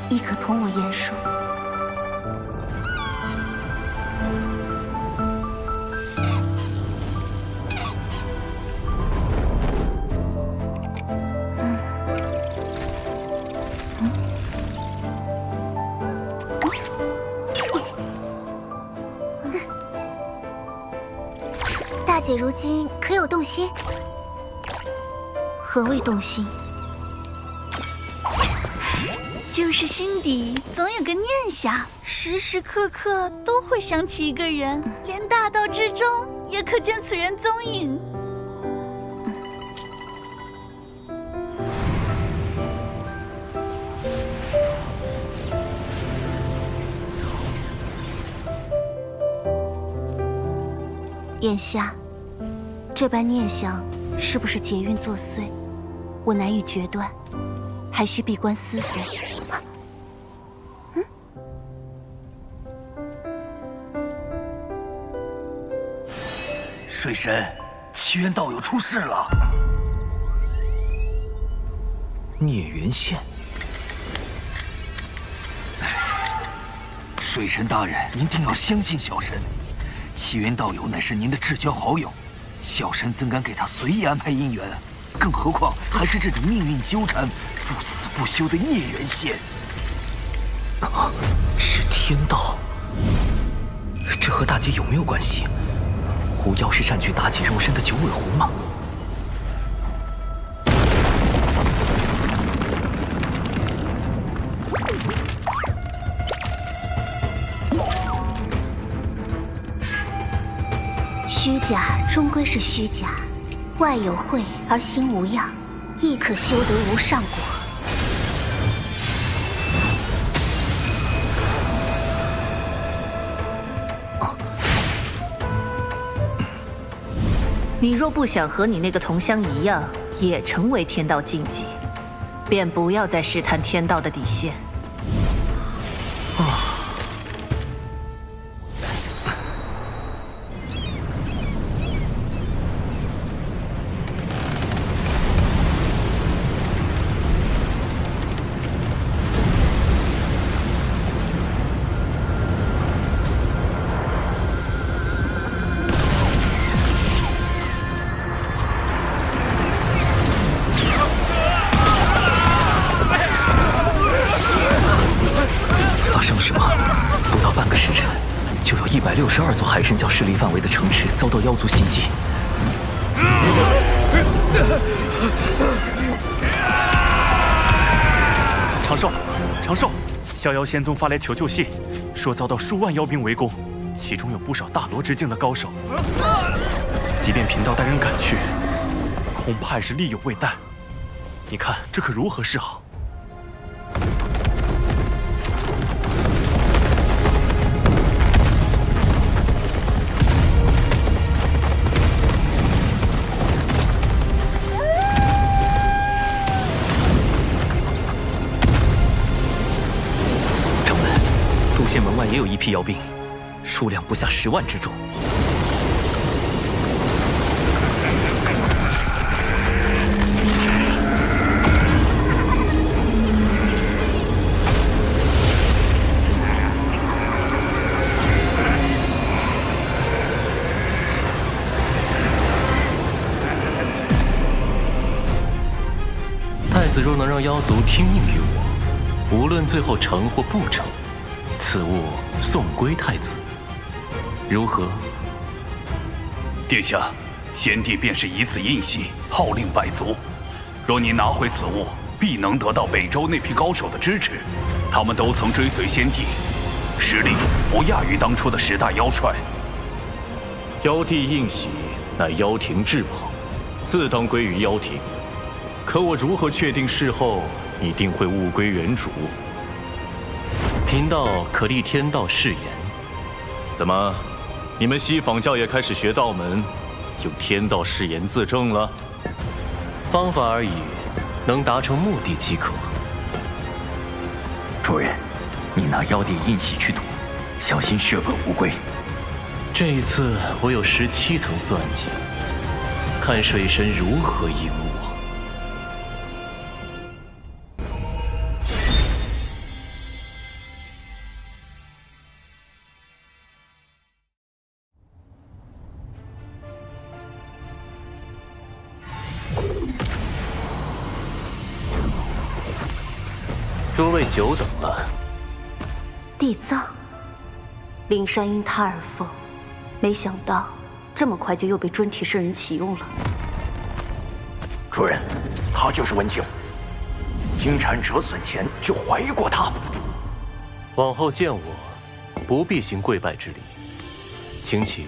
亦可同我言说。大姐如今可有动心？何谓动心？就是心底总有个念想，时时刻刻都会想起一个人，连大道之中也可见此人踪影。眼下，这般念想是不是劫运作祟，我难以决断，还需闭关思索。水神，奇缘道友出事了。孽缘线。水神大人，您定要相信小神。奇缘道友乃是您的至交好友，小神怎敢给他随意安排姻缘？更何况还是这种命运纠缠、不死不休的孽缘线。是天道，这和大姐有没有关系？狐妖是占据妲己肉身的九尾狐吗？虚假终归是虚假，外有慧而心无恙，亦可修得无上果。你若不想和你那个同乡一样，也成为天道禁忌，便不要再试探天道的底线。162座海神教势力范围的城池遭到妖族袭击，长寿，逍遥仙宗发来求救信，说遭到数万妖兵围攻，其中有不少大罗之境的高手。即便贫道带人赶去，恐怕也是力有未逮。你看这可如何是好？门外也有一批妖兵，数量不下10万之众。太子若能让妖族听命于我，无论最后成或不成，此物送归太子，如何？殿下，先帝便是以此印玺号令百族，若你拿回此物，必能得到北周那批高手的支持。他们都曾追随先帝，实力不亚于当初的10大妖帅。妖帝印玺乃妖庭至宝，自当归于妖庭。可我如何确定事后一定会物归原主？贫道可立天道誓言。怎么，你们西坊教也开始学道门，用天道誓言自证了？方法而已，能达成目的即可。主人，你拿妖帝印玺去赌，小心血本无归。这一次我有17层算计，看水神如何赢我。诸位久等了。地藏，灵山因他而封，没想到这么快就又被尊体圣人启用了。主人，他就是文静。金蝉折损前就怀疑过他。往后见我，不必行跪拜之礼，请起。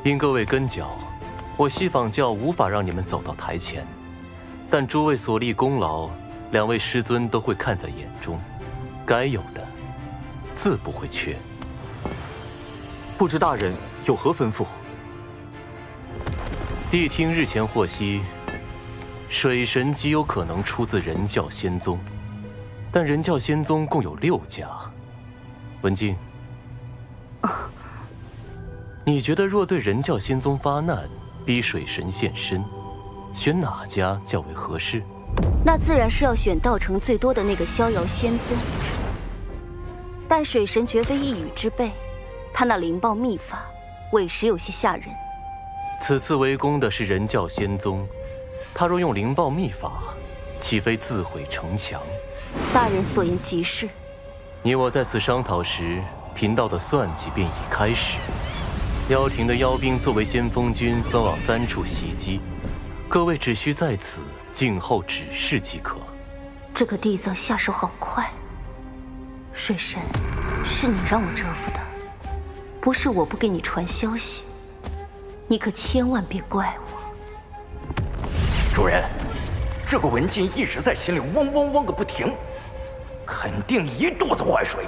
因各位跟脚，我西坊教无法让你们走到台前，但诸位所立功劳，2位师尊都会看在眼中，该有的自不会缺。不知大人有何吩咐？谛听日前获悉，水神极有可能出自人教仙宗，但人教仙宗共有6家。文静，你觉得若对人教仙宗发难，逼水神现身，选哪家较为合适？那自然是要选道成最多的那个逍遥仙尊。但水神绝非一语之辈，他那灵爆秘法，委实有些吓人。此次围攻的是人教仙宗，他若用灵爆秘法，岂非自毁城墙？大人所言极是。你我在此商讨时，贫道的算计便已开始。妖庭的妖兵作为先锋军，分往3处袭击，各位只需在此静候指示即可。这个地藏下手好快。水神，是你让我折服的，不是我不给你传消息。你可千万别怪我。主人，这个文静一直在心里嗡嗡嗡个不停，肯定一肚子坏水。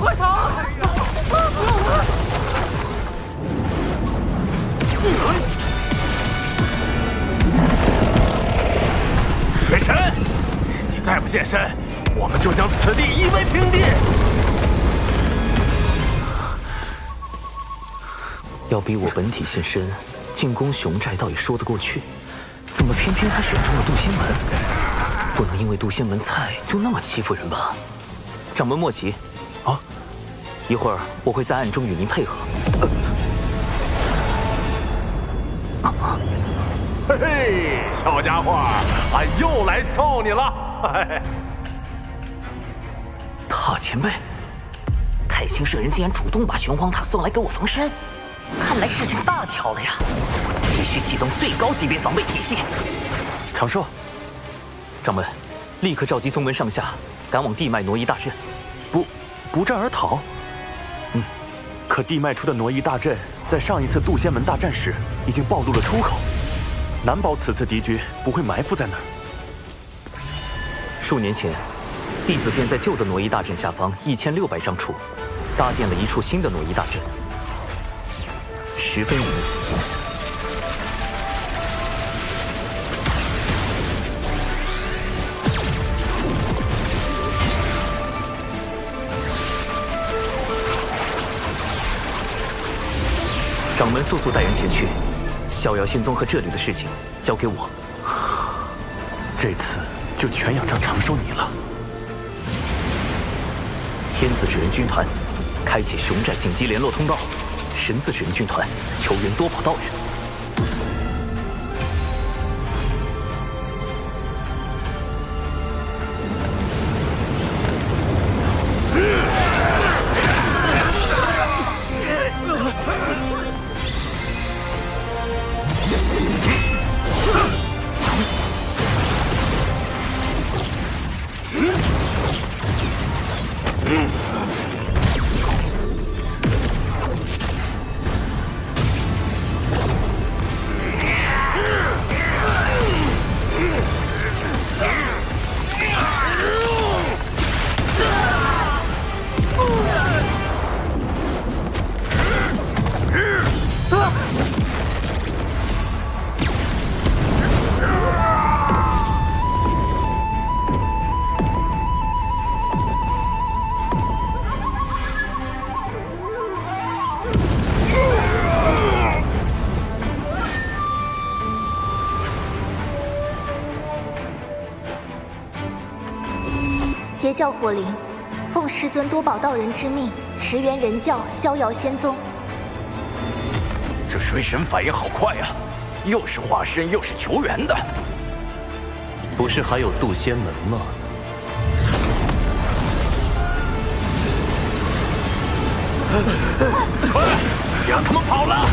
快逃！水神，你再不现身，我们就将此地夷为平地！要逼我本体现身进攻熊寨，倒也说得过去，怎么偏偏他选中了渡仙门？不能因为渡仙门菜就那么欺负人吧？掌门莫急，啊，一会儿我会在暗中与您配合。嘿嘿，小家伙，俺又来凑你了。大前辈，太清圣人竟然主动把玄黄塔送来给我防身，看来事情大条了呀！必须启动最高级别防备体系。长寿，掌门，立刻召集宗门上下，赶往地脉挪移大阵。不战而逃？可地脉出的挪移大阵，在上一次渡仙门大战时已经暴露了出口，难保此次敌军不会埋伏在那儿。数年前，弟子便在旧的挪移大阵下方1600丈处，搭建了一处新的挪移大阵，十分隐秘。掌门速带人前去，逍遥仙宗和这里的事情交给我。这次就全仰仗长寿你了。天子纸人军团开启熊寨紧急联络通道，神字纸人军团求援多宝道人。截教火灵，奉师尊多宝道人之命，驰援人教逍遥仙宗。这水神反应好快呀，又是化身又是求援的。不是还有渡仙门吗？快，别让他们跑了！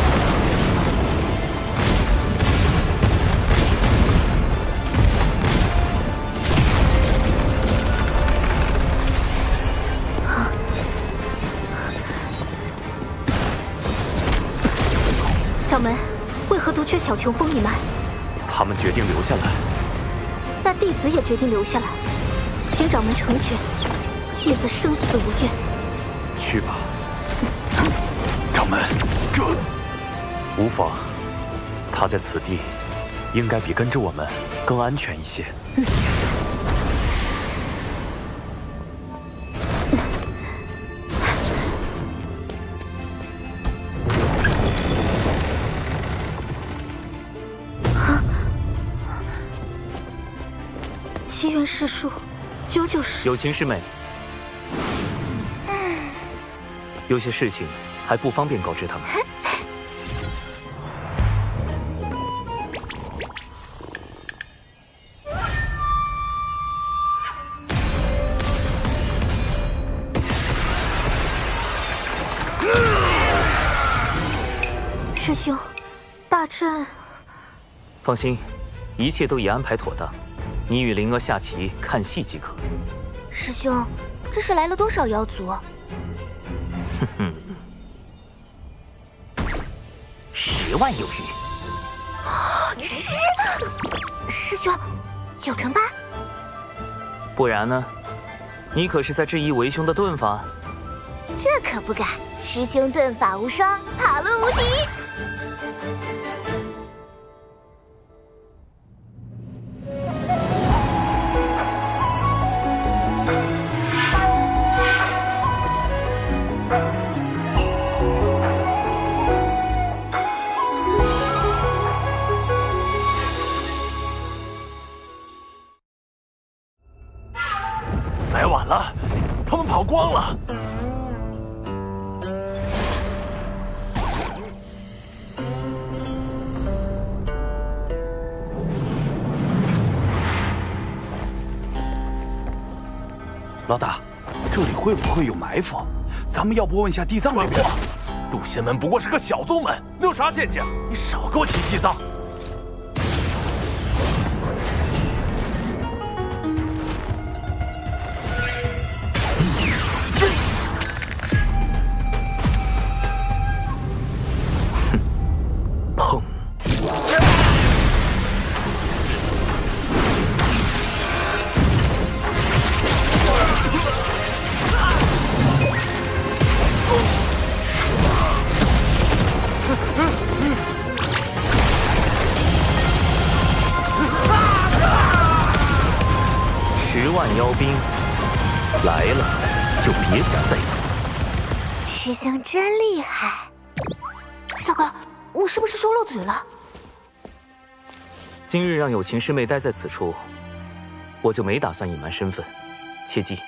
掌门，为何独缺小琼风一脉？他们决定留下来。那弟子也决定留下来，请掌门成全，弟子生死无怨。去吧。掌门，这无妨。他在此地，应该比跟着我们更安全一些。奇缘世术，究究是有情师妹，有些事情还不方便告知他们。师兄，大阵……放心，一切都已安排妥当。你与灵儿下棋看戏即可。师兄，这是来了多少妖族？哼哼，10万有余。师兄，9成8。不然呢？你可是在质疑为兄的遁法？这可不敢，师兄遁法无双，塔论无敌。来晚了，他们跑光了。老大，这里会不会有埋伏？咱们要不问下地藏那边？渡仙门不过是个小宗门，能有啥陷阱？你少给我提地藏！砰！10万妖兵来了，就别想再走。师兄真厉害！大哥，我是不是说漏嘴了？今日让有情师妹待在此处，我就没打算隐瞒身份。切记，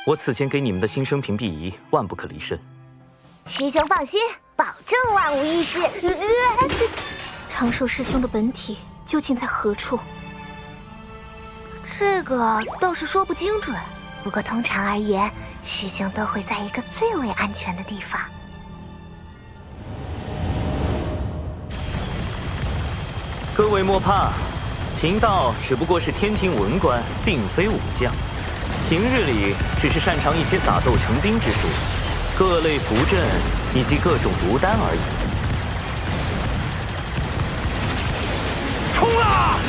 我此前给你们的新生屏蔽仪万不可离身。师兄放心，保证万无一失。长寿师兄的本体究竟在何处？这个倒是说不精准，不过通常而言，师兄都会在一个最为安全的地方。各位莫怕，贫道只不过是天庭文官，并非武将。平日里只是擅长一些撒豆成兵之术，各类符阵以及各种毒丹而已。冲啊！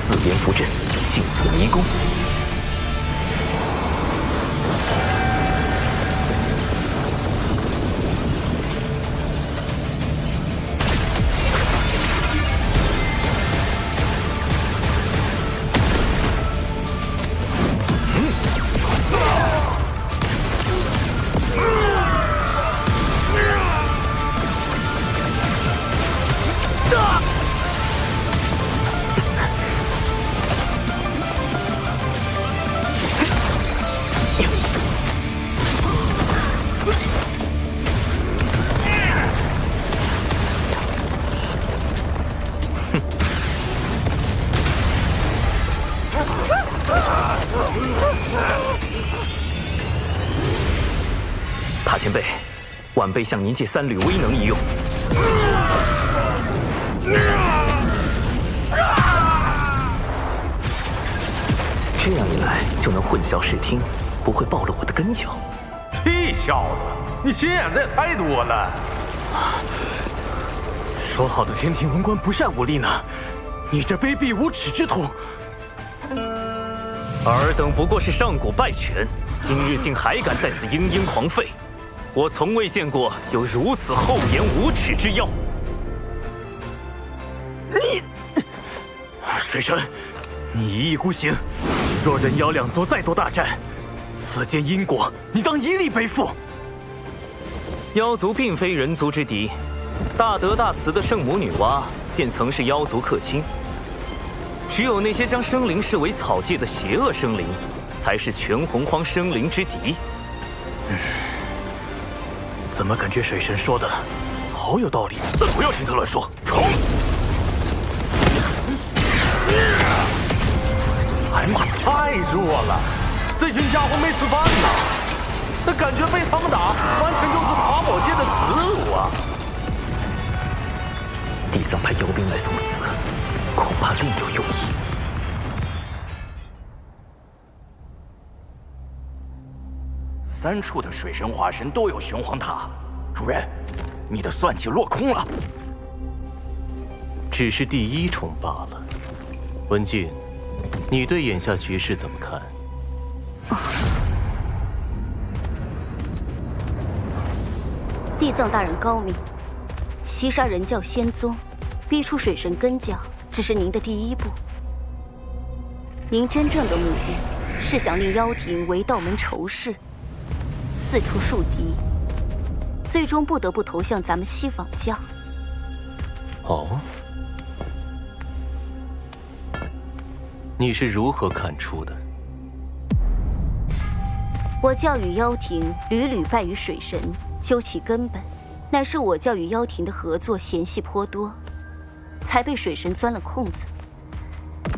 自编符阵，镜子迷宫。塔前辈，晚辈向您借3缕威能一用。这样一来就能混淆视听，不会暴露我的根脚。这小子，你心眼子也太多了。说好的天庭文官不善武力呢？你这卑鄙无耻之徒！尔等不过是上古败犬，今日竟还敢在此嘤嘤狂吠！我从未见过有如此厚颜无耻之妖。你，水神，你一意孤行，若人妖两座再多大战，此间因果你当一力背负。妖族并非人族之敌，大德大慈的圣母女娲便曾是妖族客卿。只有那些将生灵视为草芥的邪恶生灵，才是全洪荒生灵之敌。怎么感觉水神说的好有道理？不要听他乱说，冲！哎妈，太弱了！这群家伙没吃饭呐，那感觉被他们打，完全就是爬宝界的耻辱啊！地藏派妖兵来送死，恐怕另有用意。3处的水神化身都有玄黄塔，主人，你的算计落空了。只是第1重罢了。文静，你对眼下局势怎么看？地藏大人高明，袭杀人教仙宗，逼出水神根脚，只是您的第1步。您真正的目的是想令妖庭为道门仇视，四处树敌，最终不得不投向咱们西坊教。哦，你是如何看出的？我教与妖庭屡屡败于水神，究其根本，乃是我教与妖庭的合作嫌隙颇多，才被水神钻了空子。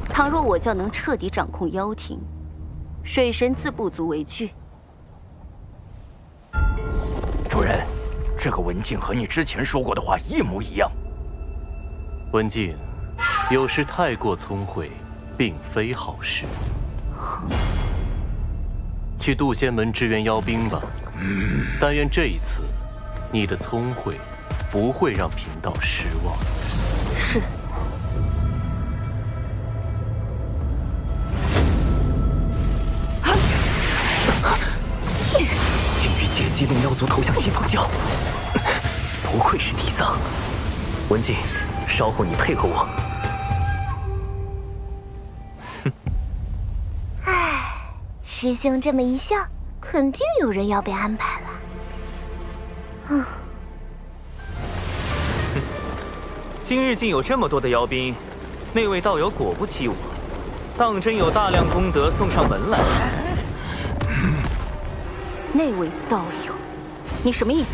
倘若我教能彻底掌控妖庭，水神自不足为惧。主人，这个文静和你之前说过的话一模一样。文静，有时太过聪慧，并非好事。去渡仙门支援妖兵吧。但愿这一次，你的聪慧不会让贫道失望。是。禁欲阶级令妖族投向西方教，不愧是地藏。文静，稍后你配合我。师兄这么一笑，肯定有人要被安排了。今日竟有这么多的妖兵，那位道友果不欺我，当真有大量功德送上门来。那位道友，你什么意思？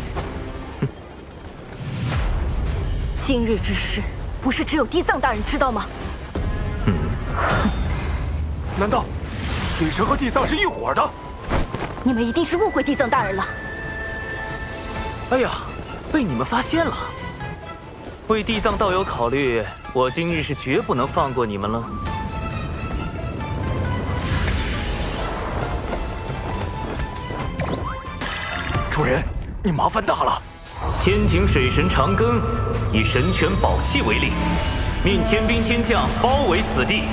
今日之事，不是只有地藏大人知道吗？难道水神和地藏是一伙的？你们一定是误会地藏大人了。哎呀，被你们发现了！为地藏道友考虑，我今日是绝不能放过你们了。主人，你麻烦大了。天庭水神长庚以神权宝器为令，命天兵天将包围此地，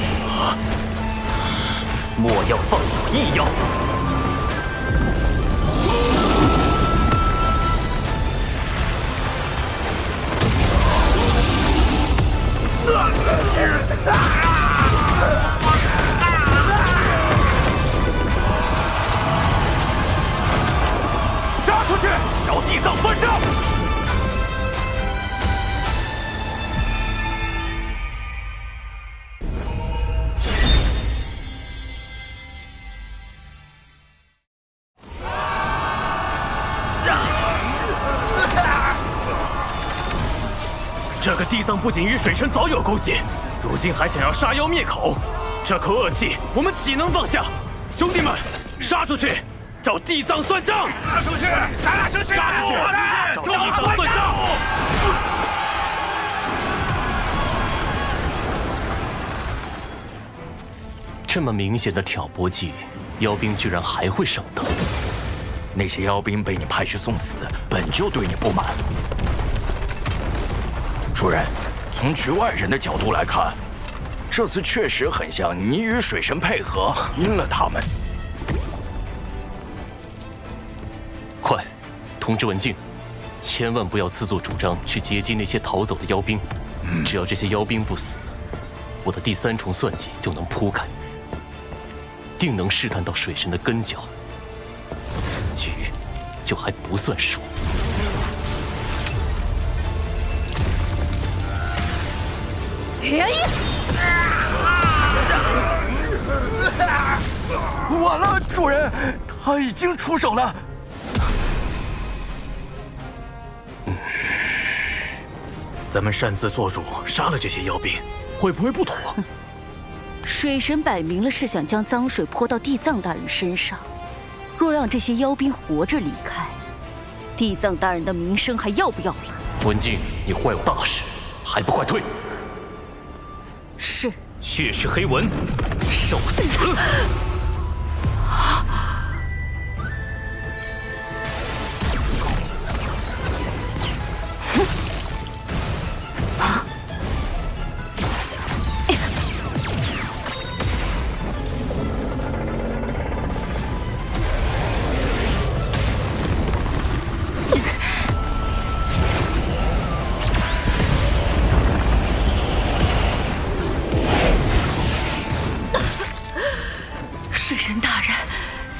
莫要放走一妖。杀出去，找地藏算账！这个地藏不仅与水神早有勾结，如今还想要杀妖灭口，这口恶气我们岂能放下？兄弟们，杀出去，找地藏算账！杀出去！杀出去！杀出去！找地藏算账！这么明显的挑拨计，妖兵居然还会上当。那些妖兵被你派去送死，本就对你不满。主人，从局外人的角度来看，这次确实很像你与水神配合阴了他们。快，通知文静，千万不要自作主张去接击那些逃走的妖兵。只要这些妖兵不死，我的第三重算计就能铺开，定能试探到水神的根脚。此局就还不算输。完了，主人，他已经出手了。咱们擅自做主杀了这些妖兵，会不会不妥？水神摆明了是想将脏水泼到地藏大人身上，若让这些妖兵活着离开，地藏大人的名声还要不要了？文静，你坏我大事，还不快退！是。血是黑纹，受死！水神大人，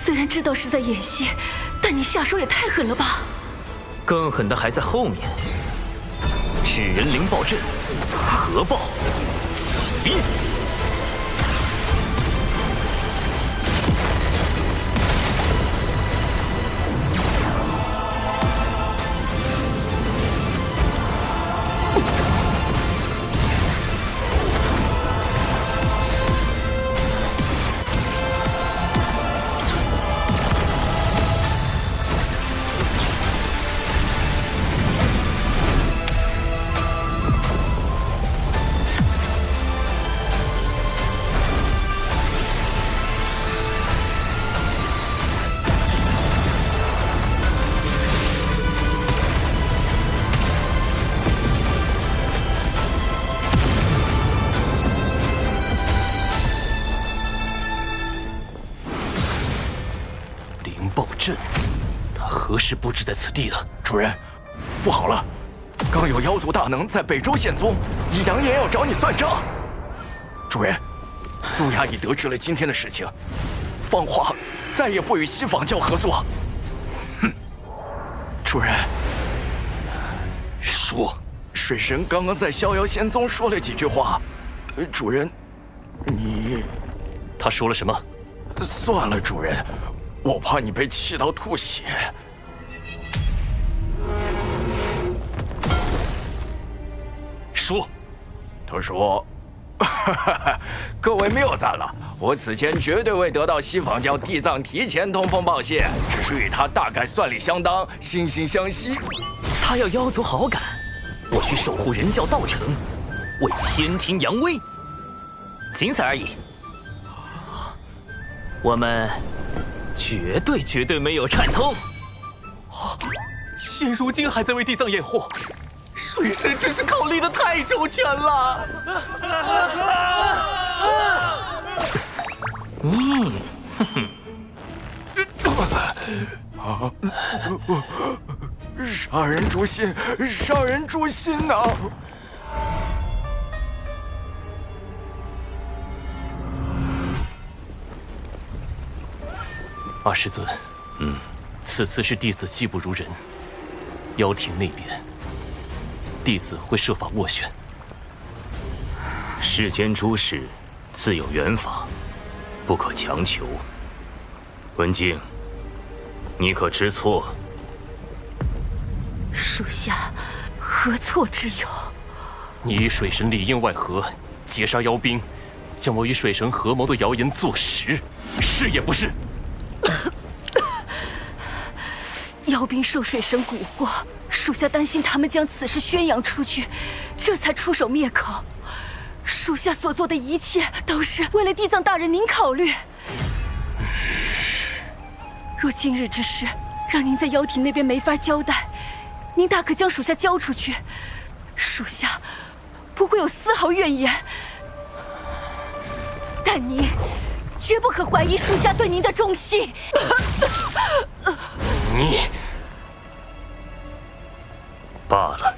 虽然知道是在演戏，但你下手也太狠了吧！更狠的还在后面。纸人灵爆阵，核爆起兵。阵，他何时布置在此地的？主人，不好了！刚有妖族大能在北周现踪，已扬言要找你算账。主人，路亚已得知了今天的事情，芳华再也不与西仿教合作。哼！主人，说，水神刚刚在逍遥仙宗说了几句话。主人，你……他说了什么？算了，主人，我怕你被气到吐血。说，他说：“各位谬赞了，我此前绝对未得到西仿教地藏提前通风报信，只是与他大概算理相当，惺惺相惜。他要妖族好感，我需守护人教道成，为天庭扬威，仅此而已。我们绝对没有串通。现如今还在为地藏掩护。”水神真是考虑的太周全了。杀人诛心，杀人诛心呐！二师尊，此次是弟子技不如人，妖庭那边。弟子会设法斡旋。世间诸事自有缘法，不可强求。文静，你可知错？属下何错之有？你与水神里应外合，截杀妖兵，将我与水神合谋的谣言坐实，是也不是？妖兵受水神蛊惑，属下担心他们将此事宣扬出去，这才出手灭口。属下所做的一切都是为了地藏大人您考虑。若今日之事让您在妖体那边没法交代，您大可将属下交出去，属下不会有丝毫怨言。但您绝不可怀疑属下对您的忠心。你罢了。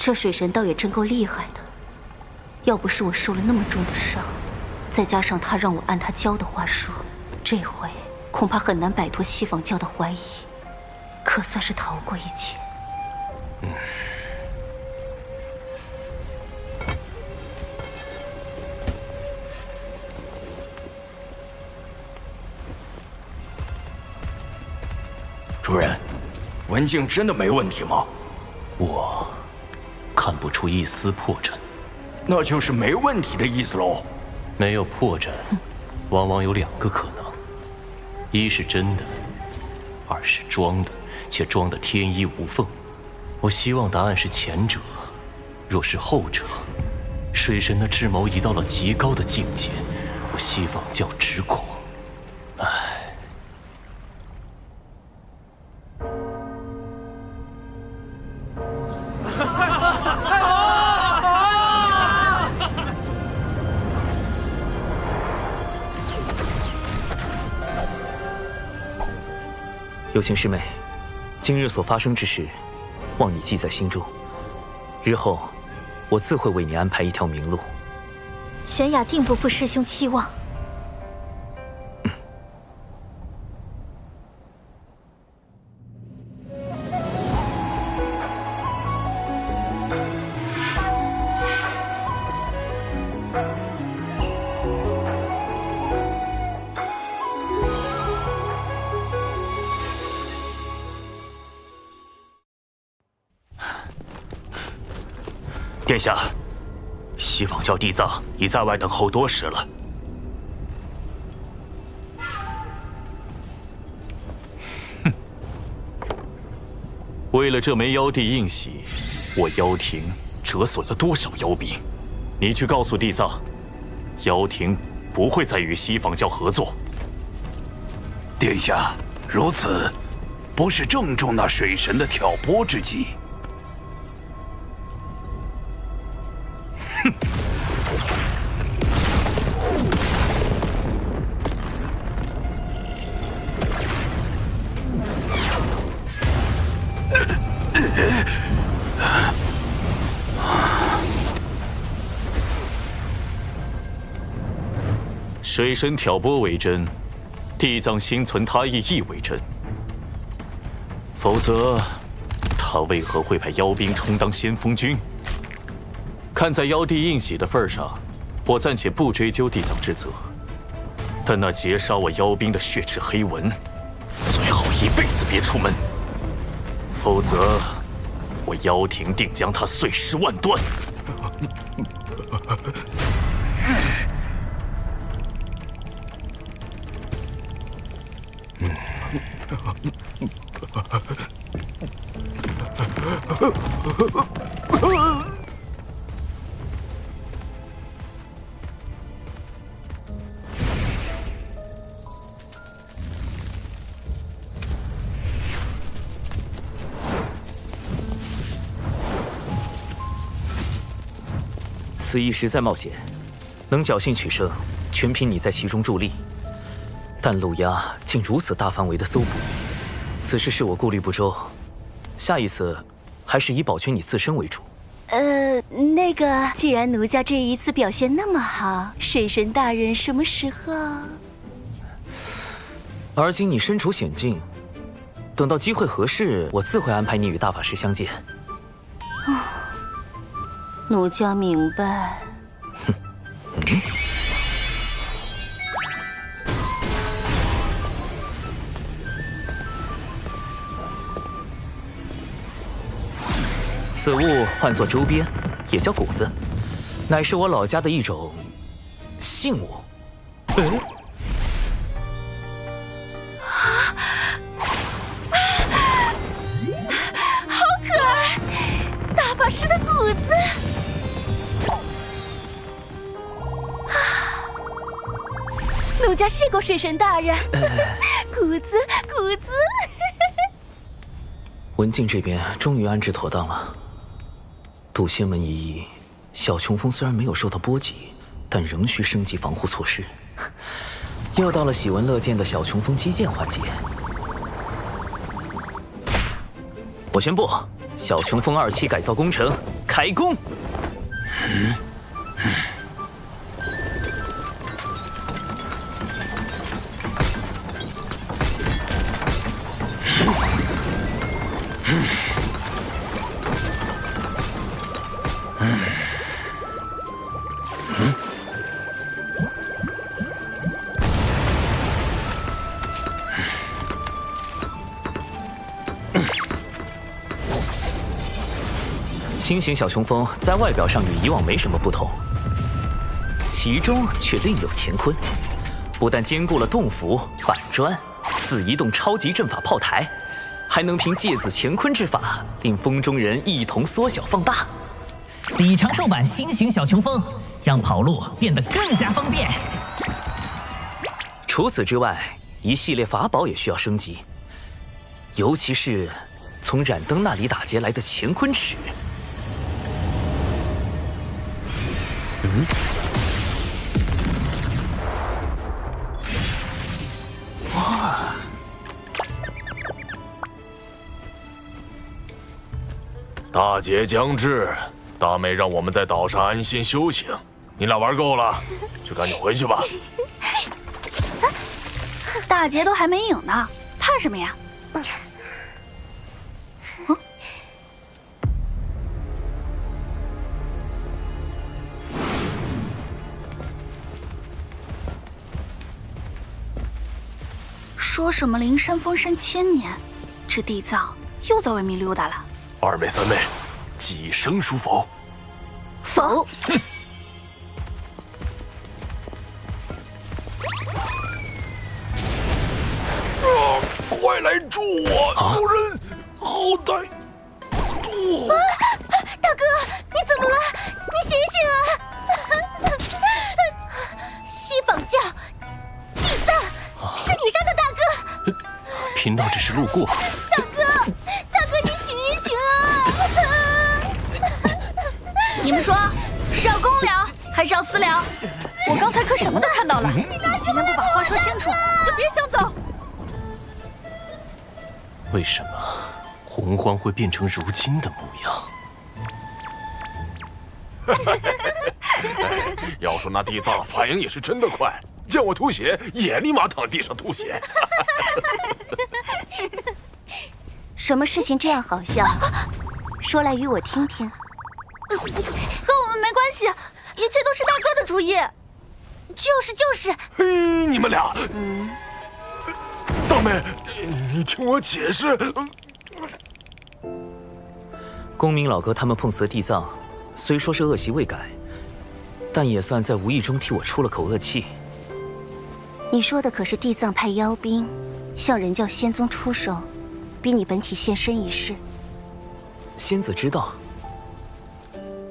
这水神倒也真够厉害的，要不是我受了那么重的伤，再加上他让我按他教的话说，这回恐怕很难摆脱西仿教的怀疑，可算是逃过一劫。主人，文静真的没问题吗？我看不出一丝破绽，那就是没问题的意思喽。没有破绽，往往有两个可能：一是真的，二是装的，且装得天衣无缝。我希望答案是前者。若是后者，水神的智谋已到了极高的境界，我西仿教只恐……唉。有情师妹，今日所发生之事，望你记在心中。日后，我自会为你安排一条明路。玄雅定不负师兄期望。殿下，西仿教地藏已在外等候多时了。哼！为了这枚妖帝印玺，我妖庭折损了多少妖兵？你去告诉地藏，妖庭不会再与西仿教合作。殿下，如此，不是正中那水神的挑拨之计。哼！水神挑拨为真，地藏心存他意亦为真。否则，他为何会派妖兵充当先锋军？看在妖帝应喜的份上，我暂且不追究地藏之责。但那劫杀我妖兵的血赤黑纹，最好一辈子别出门，否则我妖庭定将他碎尸万段。此役实在冒险，能侥幸取胜，全凭你在其中助力。但陆压竟如此大范围的搜捕，此事是我顾虑不周。下一次，还是以保全你自身为主。那个，既然奴家这一次表现那么好，水神大人什么时候？而今你身处险境，等到机会合适，我自会安排你与大法师相见。奴家明白。此物唤作周边，也叫谷子，乃是我老家的一种信物。好可爱，大法师的谷子。奴家谢过水神大人。谷子，谷子。文静这边终于安置妥当了。渡仙门一役，小琼峰虽然没有受到波及，但仍需升级防护措施。又到了喜闻乐见的小琼峰基建环节。我宣布，小琼峰2期改造工程开工。新型小琼峰在外表上与以往没什么不同，其中却另有乾坤。不但兼顾了洞府、板砖、自移动超级阵法炮台，还能凭借子乾坤之法，令风中人一同缩小放大。比长寿版新型小琼峰，让跑路变得更加方便。除此之外，一系列法宝也需要升级，尤其是从冉登那里打劫来的乾坤尺。哇！大劫将至，大妹让我们在岛上安心修行。你俩玩够了，就赶紧回去吧。大劫都还没影呢，怕什么呀？说什么灵山封山1000年，这地藏又在外面溜达了。二妹三妹，几声书否？否。快来助我！有人好歹助我！大哥，你怎么了？你醒醒啊！西坊教地藏是你杀的大哥！贫道只是路过。大哥，你醒一醒啊！你们说是要公聊还是要私聊？我刚才可什么都看到了。今天不把话说清楚，就别想走。为什么洪荒会变成如今的模样？要说那地藏反应也是真的快，见我吐血也立马躺地上吐血。什么事情这样好笑？说来与我听听。和我们没关系，一切都是大哥的主意。就是。嘿，你们俩，大妹，你听我解释。公明老哥他们碰瓷地藏，虽说是恶习未改，但也算在无意中替我出了口恶气。你说的可是地藏派妖兵向人教仙宗出手，逼你本体现身一事？仙子知道。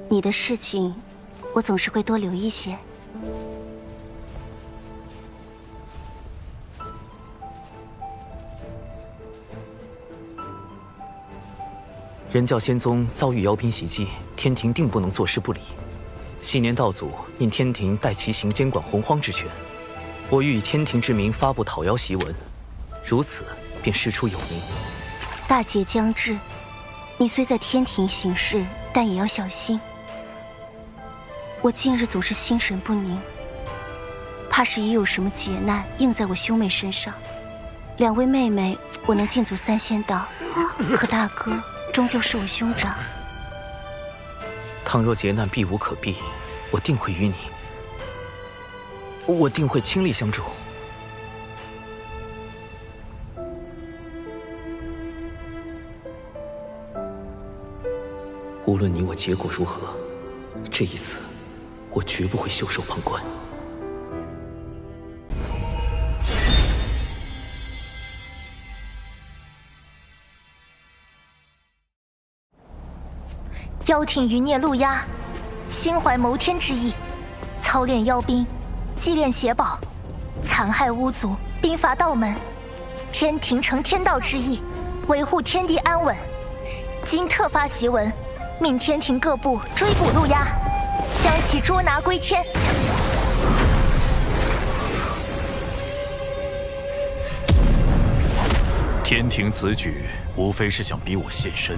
你的事情，我总是会多留意些。人教仙宗遭遇妖兵袭击，天庭定不能坐视不理。昔年道祖因天庭代其行监管洪荒之权，我欲以天庭之名发布讨妖檄文，如此便师出有名。大劫将至，你虽在天庭行事，但也要小心。我近日总是心神不宁，怕是已有什么劫难应在我兄妹身上。两位妹妹，我能尽足3仙道，可大哥终究是我兄长。倘若劫难避无可避，我定会与你，我定会倾力相助。无论你我结果如何，这一次，我绝不会袖手旁观。妖挺余孽陆压，心怀谋天之意，操练妖兵，祭炼邪宝，残害巫族，兵伐道门。天庭承天道之意，维护天地安稳。今特发檄文，命天庭各部追捕陆压，将其捉拿归天。天庭此举，无非是想逼我现身。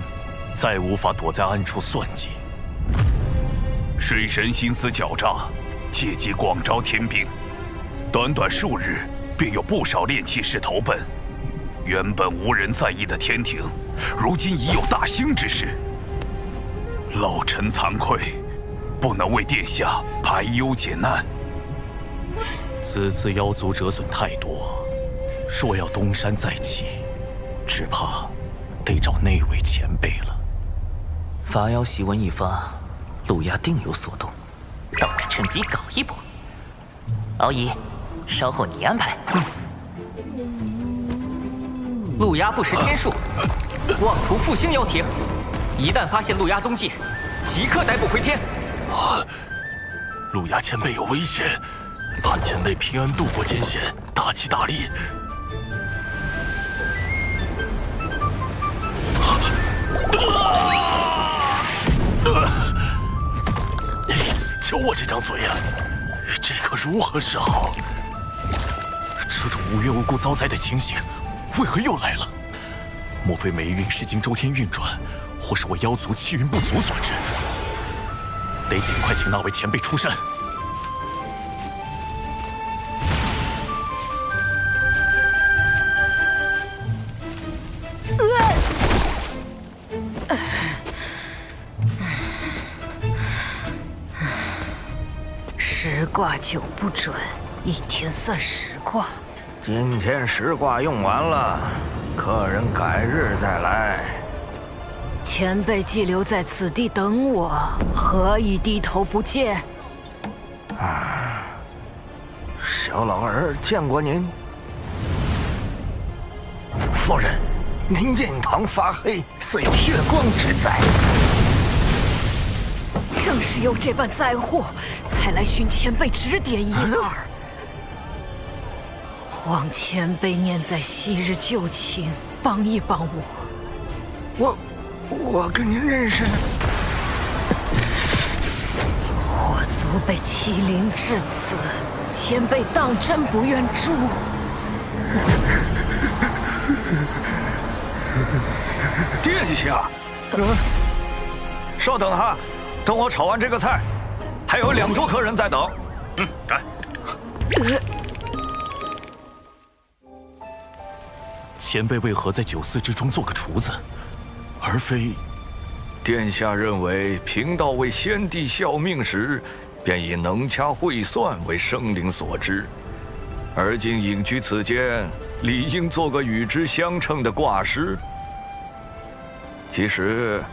再无法躲在暗处算计。水神心思狡诈，借机广招天兵，短短数日便有不少炼器士投奔。原本无人在意的天庭，如今已有大兴之势。老臣惭愧，不能为殿下排忧解难。此次妖族折损太多，若要东山再起，只怕得找那位前辈了。伐妖檄文一发，陆压定有所动，倒是趁机搞一波。敖乙，稍后你安排。陆压不识天数，妄图复兴妖庭，一旦发现陆压踪迹，即刻逮捕回天。陆压前辈有危险，盼前辈平安度过艰险，大吉大利。就我这张嘴呀，这可如何是好？这种无缘无故遭灾的情形，为何又来了？莫非霉运是经周天运转，或是我妖族气运不足所致？得尽快请那位前辈出山。10卦9不准，一天算10卦。今天10卦用完了，客人改日再来。前辈既留在此地等我，何以低头不见？小老儿见过您。夫人，您印堂发黑，似有血光之灾。正是有这般灾祸，才来寻前辈指点一二。望前辈念在昔日旧情，帮一帮我。我跟您认识。我族被欺凌至此，前辈当真不愿助？殿下，稍等哈，等我炒完这个菜，还有2桌客人在等。来。前辈为何在酒肆之中做个厨子，而非？殿下认为贫道为先帝效命时，便以能掐会算为生灵所知，而今隐居此间，理应做个与之相称的挂师。其实，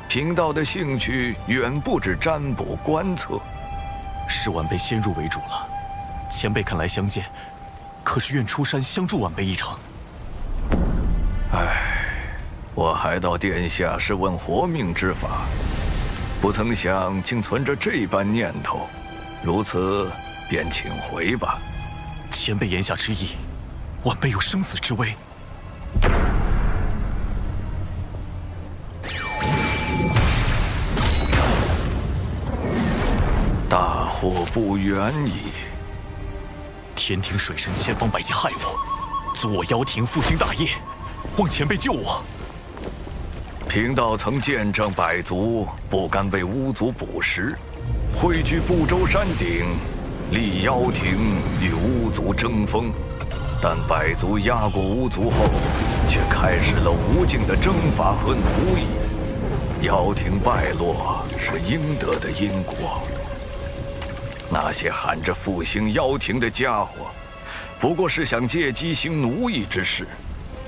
贫道的兴趣远不止占卜观测。是晚辈先入为主了，前辈肯来相见，可是愿出山相助晚辈一程。我还道殿下是问活命之法，不曾想竟存着这般念头，如此便请回吧。前辈言下之意，晚辈有生死之危。大祸不远矣！天庭水神千方百计害我，阻我妖庭复兴大业，望前辈救我。贫道曾见证百族不甘被巫族捕食，汇聚不周山顶，立妖庭与巫族争锋。但百族压过巫族后，却开始了无尽的征伐和奴役。妖庭败落是应得的因果。那些喊着复兴妖庭的家伙，不过是想借机行奴役之事。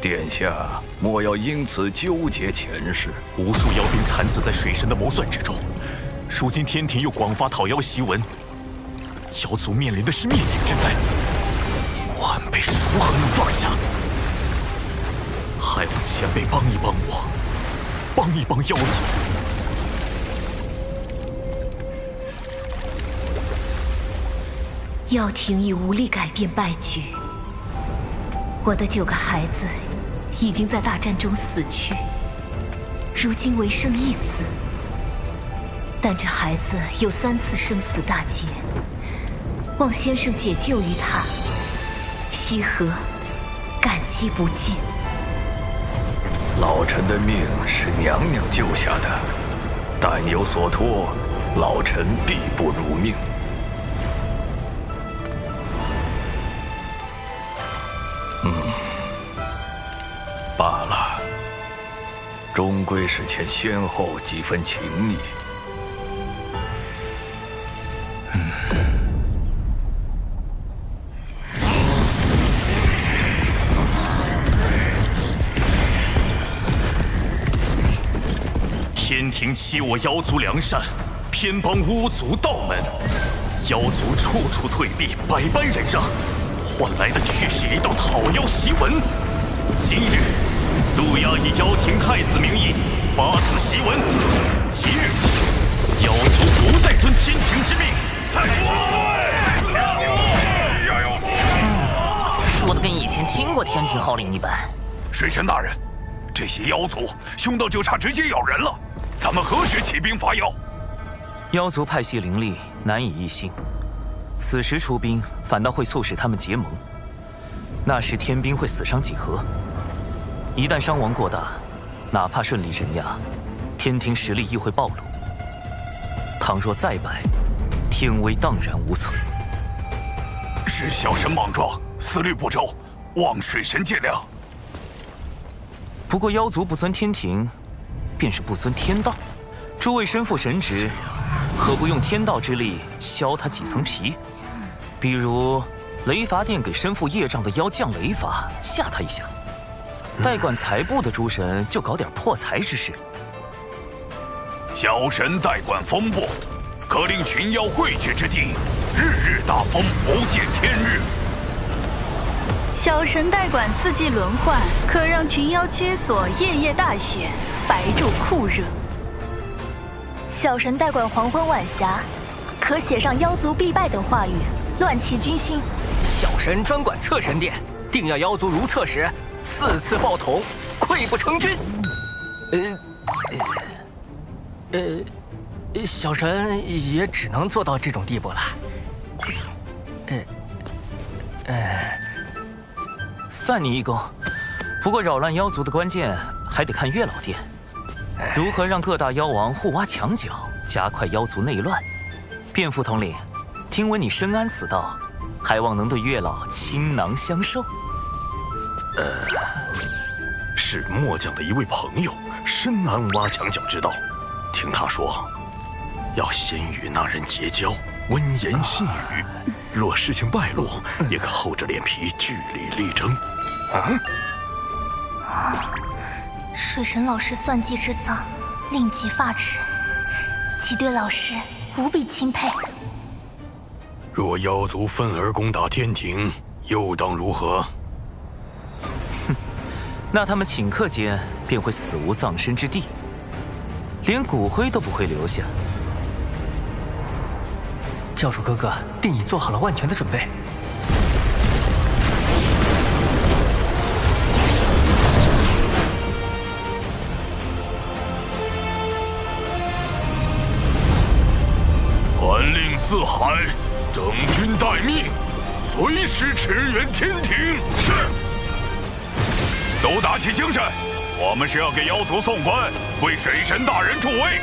殿下莫要因此纠结前世。无数妖兵惨死在水神的谋算之中，如今天庭又广发讨妖檄文，妖族面临的是灭顶之灾，晚辈如何能放下？还望前辈帮一帮我，帮一帮妖族。妖庭已无力改变败局，我的9个孩子已经在大战中死去，如今唯剩1子。但这孩子有3次生死大劫，望先生解救于他，西河感激不尽。老臣的命是娘娘救下的，但有所托，老臣必不辱命。罢了，终归是欠先后几分情谊。天庭欺我妖族良善，偏帮巫族道门，妖族处处退避，百般忍让，换来的却是一道讨妖檄文。今日，陆压以妖庭太子名义发此檄文，即日起，妖族不再遵天庭之命。说的跟以前听过天庭号令一般。水神大人，这些妖族凶到就差直接咬人了，咱们何时起兵伐妖？妖族派系凌厉，难以一心。此时出兵，反倒会促使他们结盟。那时天兵会死伤几何？一旦伤亡过大，哪怕顺利镇压，天庭实力亦会暴露。倘若再败，天威荡然无存。是小神莽撞，思虑不周，望水神见谅。不过妖族不尊天庭，便是不尊天道。诸位身负神职，何不用天道之力削他几层皮？比如雷伐殿给身负业障的妖降雷罚，吓他一下。代管财部的诸神就搞点破财之事。小神代管风部，可令群妖汇聚之地，日日大风，不见天日。小神代管四季轮换，可让群妖居所，夜夜大雪，白昼酷热。小神代管黄昏晚霞，可写上妖族必败等话语，乱其军心。小神专管侧神殿，定要妖族如厕时4次爆桶，溃不成军。小神也只能做到这种地步了。算你一功。不过扰乱妖族的关键还得看月老殿，如何让各大妖王互挖墙角，加快妖族内乱。卞副统领，听闻你深谙此道，还望能对月老倾囊相授。是末将的一位朋友深谙挖墙脚之道，听他说，要先与那人结交，温言细语，若事情败露，也可厚着脸皮据理力争。水神老师算计之脏，令己发指，其对老师无比钦佩。若妖族愤而攻打天庭，又当如何？那他们顷刻间便会死无葬身之地，连骨灰都不会留下。教主哥哥定已做好了万全的准备。传令四海，整军待命，随时驰援天庭。是。都打起精神，我们是要给妖族送官，为水神大人助威。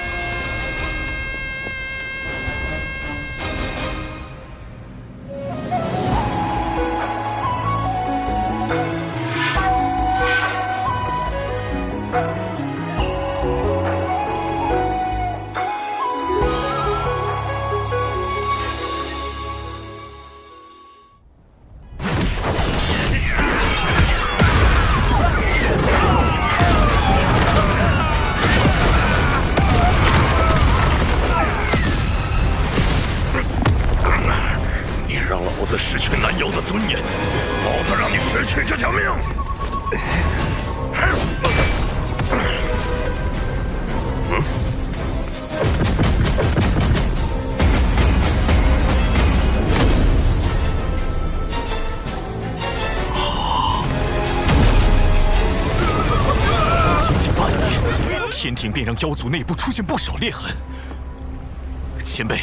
天庭便让妖族内部出现不少裂痕。前辈，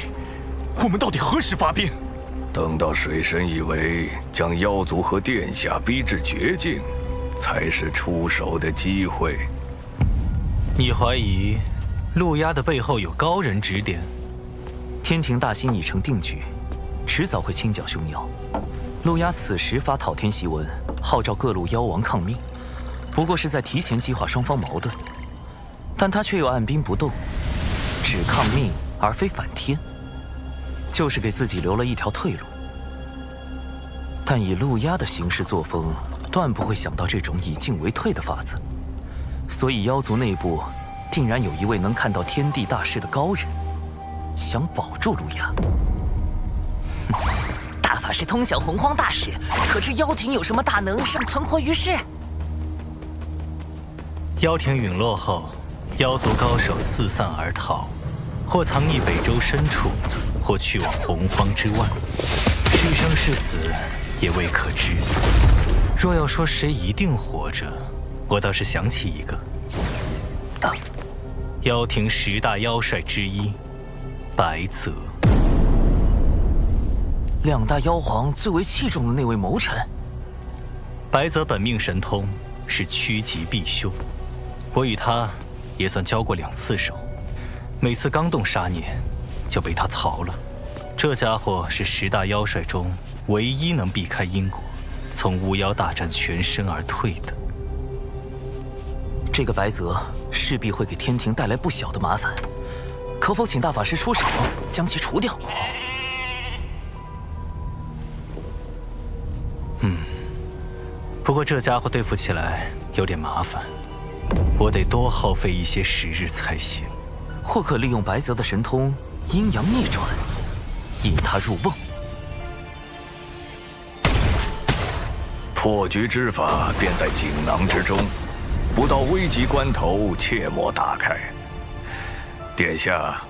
我们到底何时发兵？等到水神以为将妖族和殿下逼至绝境，才是出手的机会。你怀疑陆压的背后有高人指点？天庭大兴已成定局，迟早会清剿凶妖。陆压此时发讨天檄文，号召各路妖王抗命，不过是在提前激化双方矛盾。但他却又按兵不动，只抗命而非反天，就是给自己留了一条退路。但以陆压的行事作风，断不会想到这种以进为退的法子。所以妖族内部定然有一位能看到天地大势的高人，想保住陆压。大法师通晓洪荒大事，可知妖庭有什么大能尚存活于世？妖庭陨落后，妖族高手四散而逃，或藏匿北周深处，或去往洪荒之外，是生是死也未可知。若要说谁一定活着，我倒是想起一个，妖庭10大妖帅之一白泽。2大妖皇最为器重的那位谋臣。白泽本命神通是趋吉避凶，我与他也算交过2次手，每次刚动杀念，就被他逃了。这家伙是10大妖帅中唯一能避开因果，从巫妖大战全身而退的。这个白泽势必会给天庭带来不小的麻烦，可否请大法师出手将其除掉？不过这家伙对付起来有点麻烦，我得多耗费一些时日才行。或可利用白泽的神通阴阳逆转，引他入瓮。破局之法便在锦囊之中，不到危急关头切莫打开。殿下，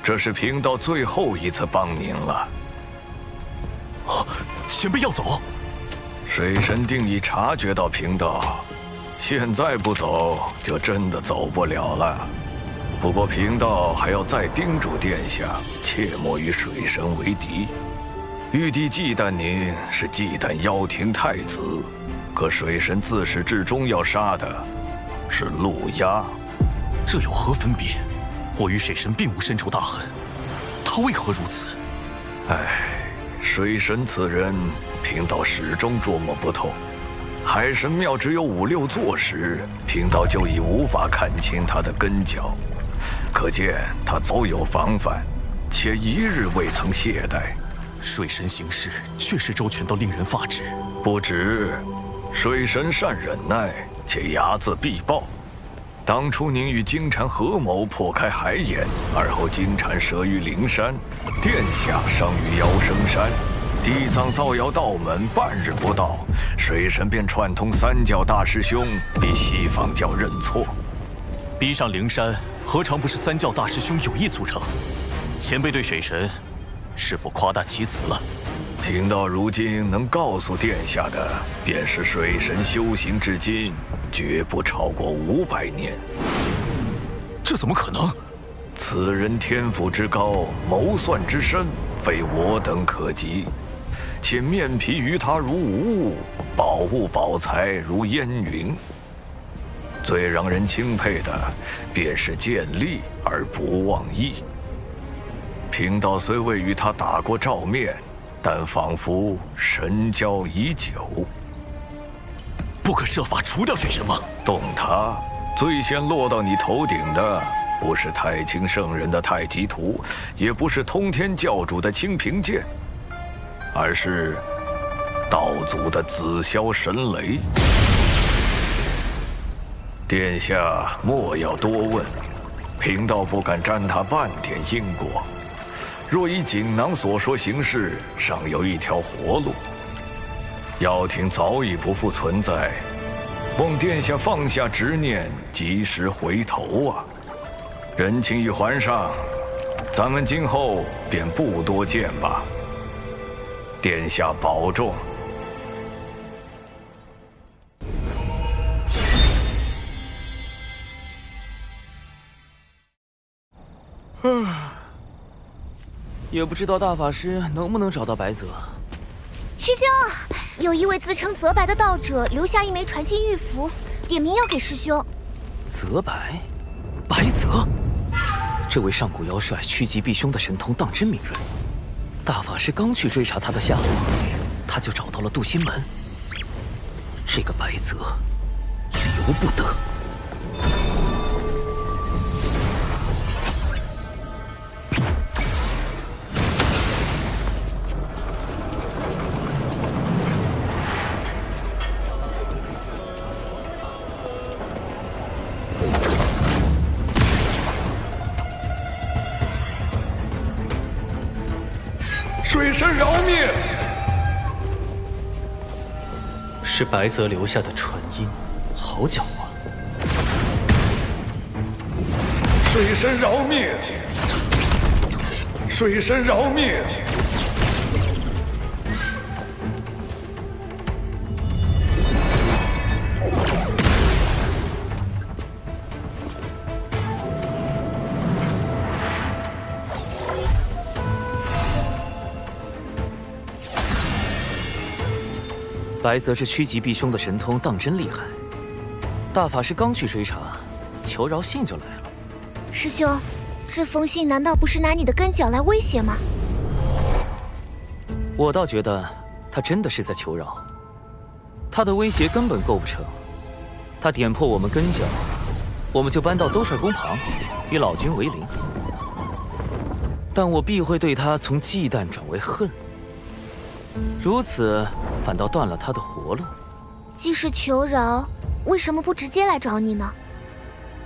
这是贫道最后一次帮您了。前辈要走？水神定已察觉到贫道，现在不走，就真的走不了了。不过贫道还要再叮嘱殿下，切莫与水神为敌。玉帝忌惮您，是忌惮妖庭太子，可水神自始至终要杀的是陆压。这有何分别？我与水神并无深仇大恨，他为何如此？水神此人，贫道始终捉摸不透。海神庙只有5、6座时，贫道就已无法看清他的根脚，可见他早有防范，且一日未曾懈怠。水神行事确实周全到令人发指。不止，水神善忍耐，且睚眦必报。当初您与金蝉合谋破开海眼，而后金蝉折于灵山，殿下伤于瑶生山，地藏造谣道门半日不到，水神便串通三教大师兄逼西方教认错。逼上灵山，何尝不是三教大师兄有意促成？前辈对水神是否夸大其词了？贫道如今能告诉殿下的，便是水神修行至今，绝不超过500年。这怎么可能？此人天赋之高，谋算之深，非我等可及。且面皮于他如无物，宝物宝财如烟云。最让人钦佩的，便是见利而不忘义。贫道虽未与他打过照面，但仿佛神交已久。不可设法除掉水神吗？动他，最先落到你头顶的，不是太清圣人的太极图，也不是通天教主的清平剑，而是道祖的紫霄神雷。殿下莫要多问，贫道不敢沾他半点因果。若依锦囊所说行事，尚有一条活路。妖庭早已不复存在，望殿下放下执念，及时回头啊！人情已还上，咱们今后便不多见吧。殿下保重。也不知道大法师能不能找到白泽。师兄，有一位自称泽白的道者留下一枚传信玉符，点名要给师兄。泽白，白泽，这位上古妖帅趋吉避凶的神通当真敏锐。大法师刚去追查他的下落，他就找到了渡心门。这个白泽，由不得。水神饶命！是白泽留下的传音，好狡猾。水神饶命！水神饶命！白泽这趋吉避凶的神通当真厉害。大法师刚去追查，求饶信就来了。师兄，这封信难道不是拿你的根脚来威胁吗？我倒觉得他真的是在求饶。他的威胁根本构不成。他点破我们根脚，我们就搬到兜率宫旁，与老君为邻。但我必会对他从忌惮转为恨。如此，反倒断了他的活路。既是求饶，为什么不直接来找你呢？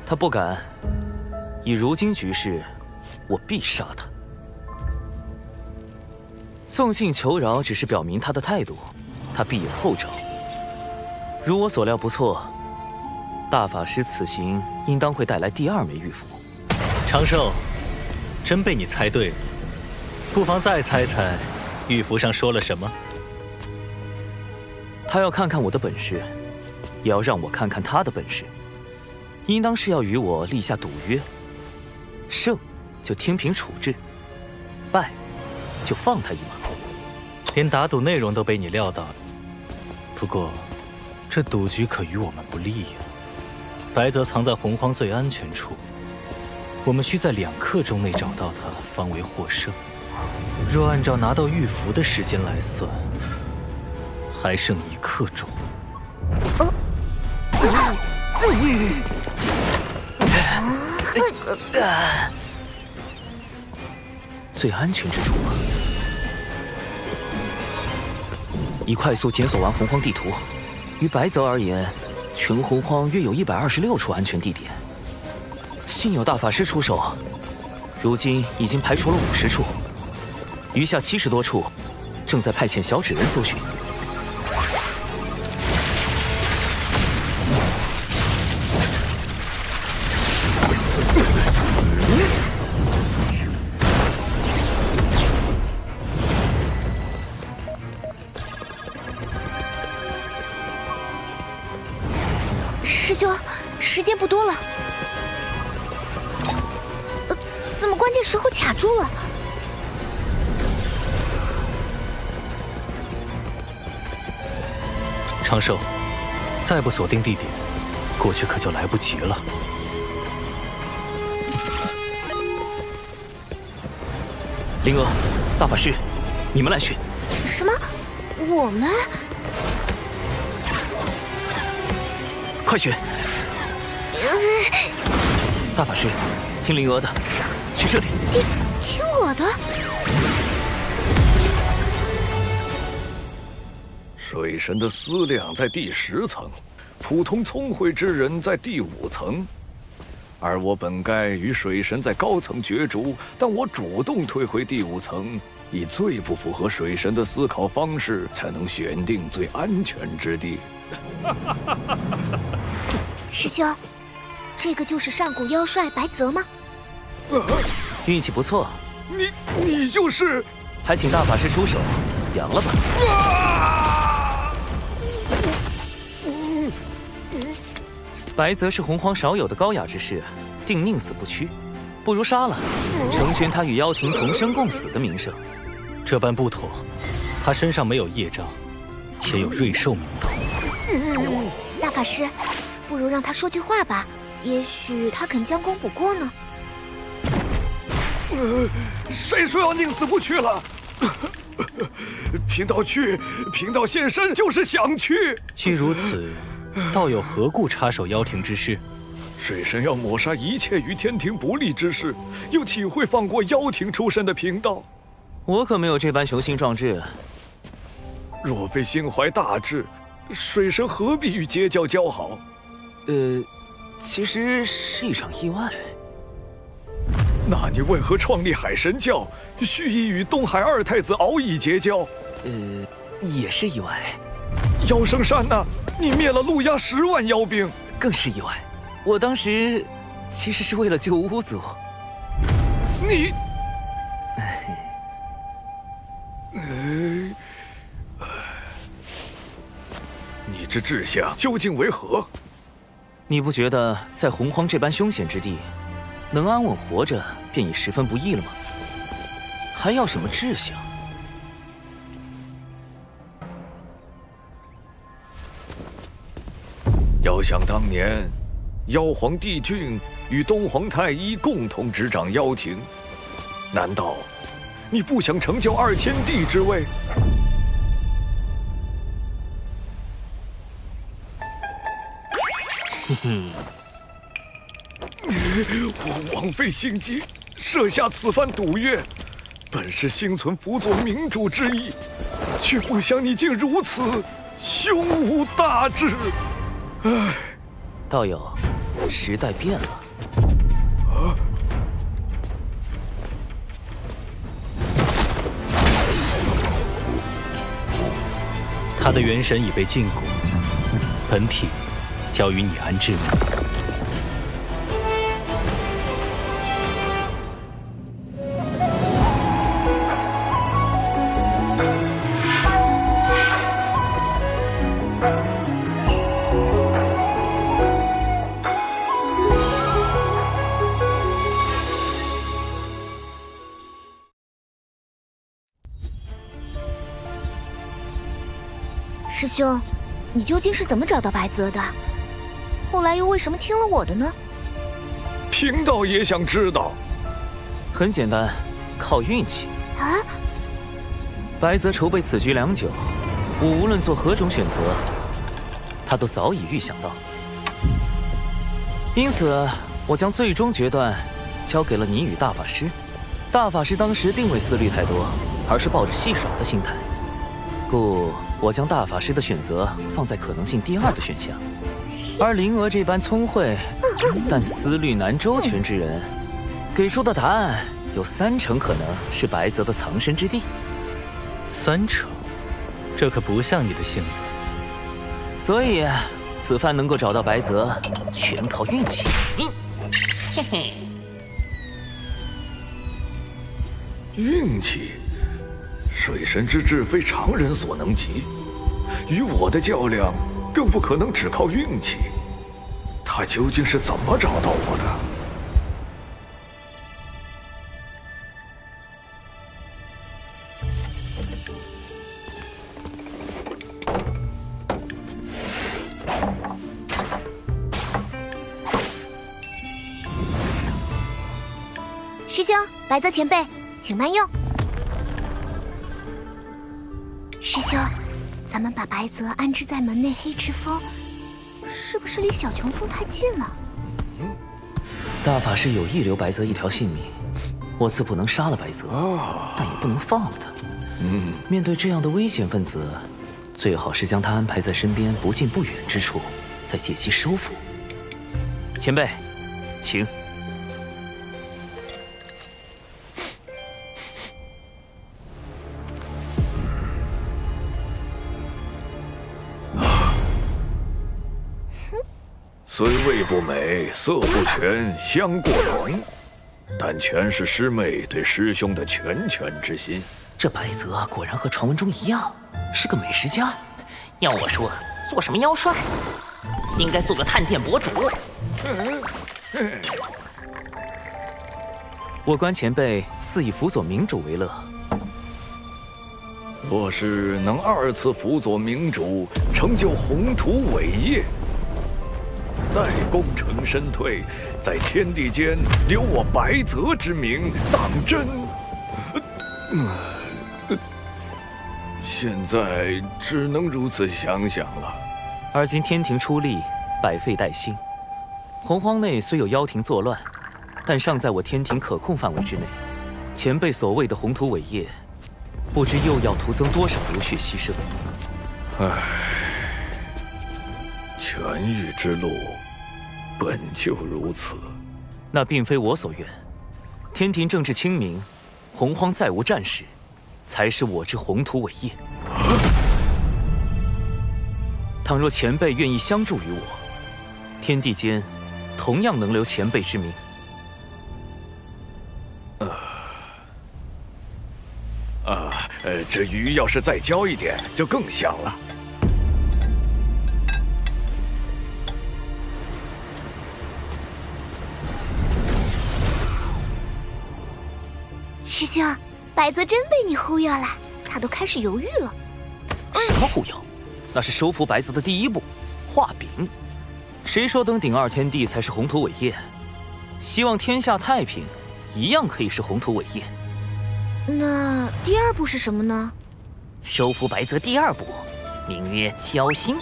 他不敢。以如今局势，我必杀他。送信求饶只是表明他的态度，他必有后招。如我所料不错，大法师此行应当会带来第2枚玉符。长寿，真被你猜对了。不妨再猜猜，玉符上说了什么？他要看看我的本事，也要让我看看他的本事。应当是要与我立下赌约，胜就听凭处置，败就放他一马。连打赌内容都被你料到了。不过，这赌局可与我们不利呀。白泽藏在洪荒最安全处，我们需在2刻钟内找到他，方为获胜。若按照拿到玉符的时间来算，还剩1刻钟。最安全之处吗？已快速检索完洪荒地图，于白泽而言，全洪荒约有126处安全地点。幸有大法师出手，如今已经排除了50处，余下70多处，正在派遣小纸人搜寻。师兄，时间不多了。怎么关键时候卡住了？长寿，再不锁定地点，过去可就来不及了。灵娥，大法师，你们来去。什么？我们？快去！大法师，听灵娥的，去这里。听我的。水神的思量在第10层，普通聪慧之人在第5层，而我本该与水神在高层角逐，但我主动退回第5层，以最不符合水神的思考方式，才能选定最安全之地。师兄，这个就是上古妖帅白泽吗？运气不错。你就是？还请大法师出手，扬了吧。白泽是洪荒少有的高雅之士，定宁死不屈，不如杀了，成全他与妖庭同生共死的名声。这般不妥，他身上没有业障，且有瑞兽名头。大法师，不如让他说句话吧，也许他肯将功补过呢。谁说要宁死不屈了？贫道去，贫道现身就是想去。既如此，道友何故插手妖庭之事？水神要抹杀一切与天庭不利之事，又岂会放过妖庭出身的贫道？我可没有这般雄心壮志。若非心怀大志，水神何必与截教交好？其实是一场意外。那你为何创立海神教，蓄意与东海2太子敖乙结交？也是意外。妖圣山呐，你灭了陆压10万妖兵，更是意外。我当时其实是为了救巫族。你，你之志向究竟为何？你不觉得在洪荒这般凶险之地，能安稳活着便已十分不易了吗？还要什么志向？遥想当年，妖皇帝俊与东皇太一共同执掌妖庭，难道你不想成就2天地之位？我枉费心机，设下此番赌约，本是心存辅佐明主之意，却不想你竟如此胸无大志。唉，道友，时代变了。他的元神已被禁锢，本体交于你安置命。师兄，你究竟是怎么找到白泽的？后来又为什么听了我的呢？贫道也想知道。很简单，靠运气。啊！白泽筹备此局良久，我无论做何种选择，他都早已预想到。因此，我将最终决断交给了你与大法师。大法师当时并未思虑太多，而是抱着戏耍的心态，故我将大法师的选择放在可能性第2的选项。而灵娥这般聪慧但思虑难周全之人，给出的答案有3成可能是白泽的藏身之地。3成，这可不像你的性子。所以，此番能够找到白泽，全靠运气。嘿嘿。运气，水神之志非常人所能及，与我的较量更不可能只靠运气。他究竟是怎么找到我的？师兄，白泽前辈，请慢用。师兄，咱们把白泽安置在门内黑池峰，是不是离小琼峰太近了？大法师有意留白泽一条性命，我自不能杀了白泽，但也不能放了他。面对这样的危险分子，最好是将他安排在身边不近不远之处，再借机收服。前辈，请。虽味不美，色不全，香过浓，但全是师妹对师兄的拳拳之心。这白泽果然和传闻中一样，是个美食家。要我说，做什么妖帅，应该做个探店博主。我观前辈似以辅佐明主为乐。若是能2次辅佐明主，成就宏图伟业，再功成身退，在天地间留我白泽之名，当真。现在只能如此想想了。而今天庭出力，百废待兴。洪荒内虽有妖庭作乱，但尚在我天庭可控范围之内。前辈所谓的宏图伟业，不知又要徒增多少流血牺牲。唉，痊愈之路本就如此。那并非我所愿。天庭政治清明，洪荒再无战事，才是我之宏图伟业。倘若前辈愿意相助于我，天地间同样能留前辈之名。这鱼要是再浇一点，就更香了。师兄，白泽真被你忽悠了，他都开始犹豫了。什么忽悠？那是收服白泽的第一步，画饼。谁说登顶2天地才是宏图伟业？希望天下太平，一样可以是宏图伟业。那第2步是什么呢？收服白泽第2步，名曰交心。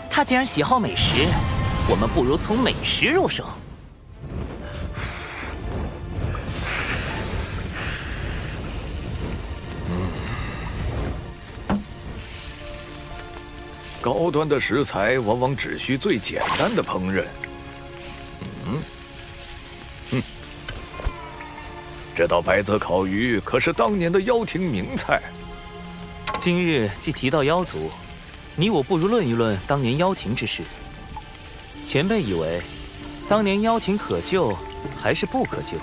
他既然喜好美食，我们不如从美食入手。高端的食材往往只需最简单的烹饪。这道白泽烤鱼可是当年的妖庭名菜。今日既提到妖族，你我不如论一论当年妖庭之事。前辈以为，当年妖庭可救还是不可救？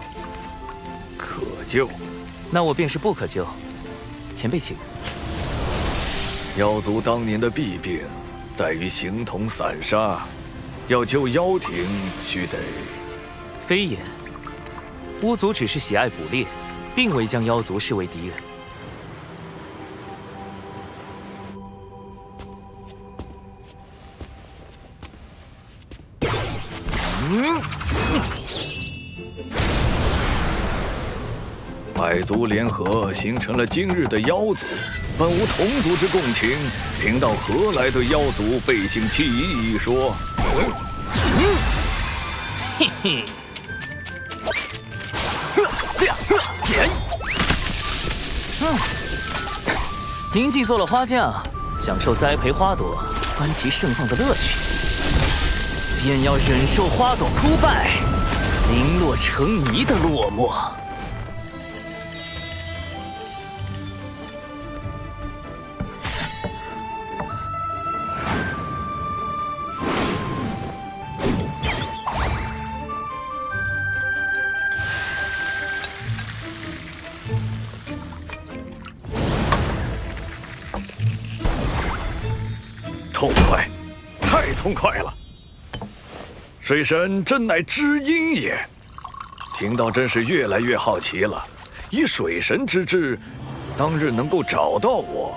可救。那我便是不可救。前辈请。妖族当年的弊病在于形同散沙，要救妖庭，须得……非也。巫族只是喜爱捕猎，并未将妖族视为敌人。百族联合形成了今日的妖族，本无同族之共情，贫道何来对妖族背信弃义一说？嘿嘿。您既做了花匠，享受栽培花朵、观其盛放的乐趣，便要忍受花朵枯败、零落成泥的落寞。痛快，太痛快了！水神真乃知音也。贫道真是越来越好奇了。以水神之智，当日能够找到我，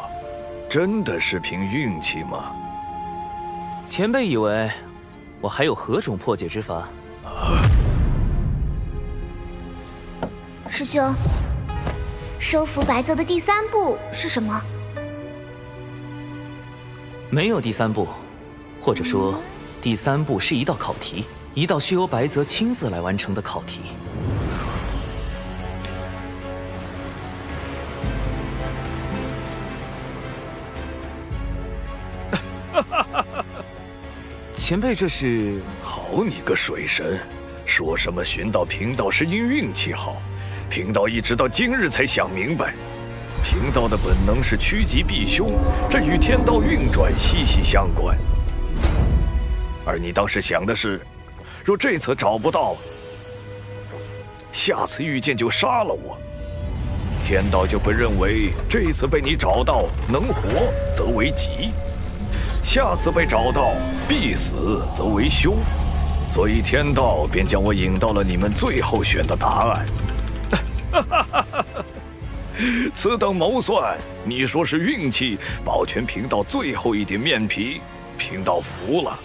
真的是凭运气吗？前辈以为我还有何种破解之法？师兄，收服白泽的第3步是什么？没有第3步，或者说，第3步是一道考题，一道需由白泽亲自来完成的考题。前辈这是？好你个水神，说什么寻到贫道是因运气好，贫道一直到今日才想明白。贫道的本能是趋吉避凶，这与天道运转息息相关。而你当时想的是，若这次找不到，下次遇见就杀了我，天道就会认为这次被你找到能活则为吉，下次被找到必死则为凶，所以天道便将我引到了你们最后选的答案。此等谋算，你说是运气保全贫道最后一点面皮，贫道服了，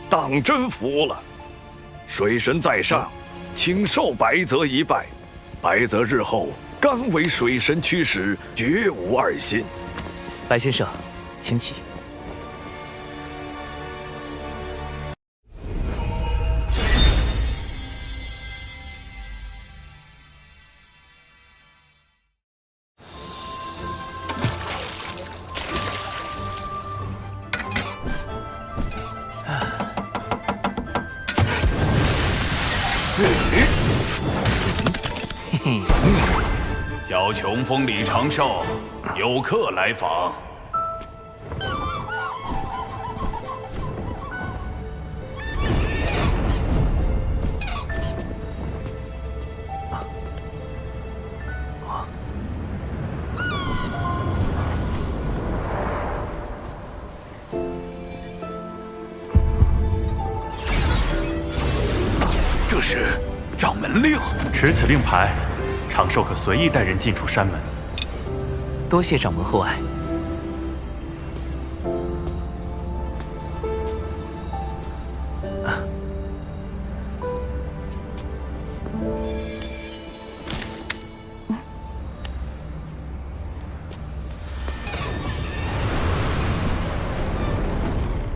当真服了。水神在上，请受白泽一拜。白泽日后甘为水神驱使，绝无二心。白先生，请起。小琼风里长寿，有客来访。这是掌门令，持此令牌，长寿可随意带人进出山门。多谢掌门厚爱。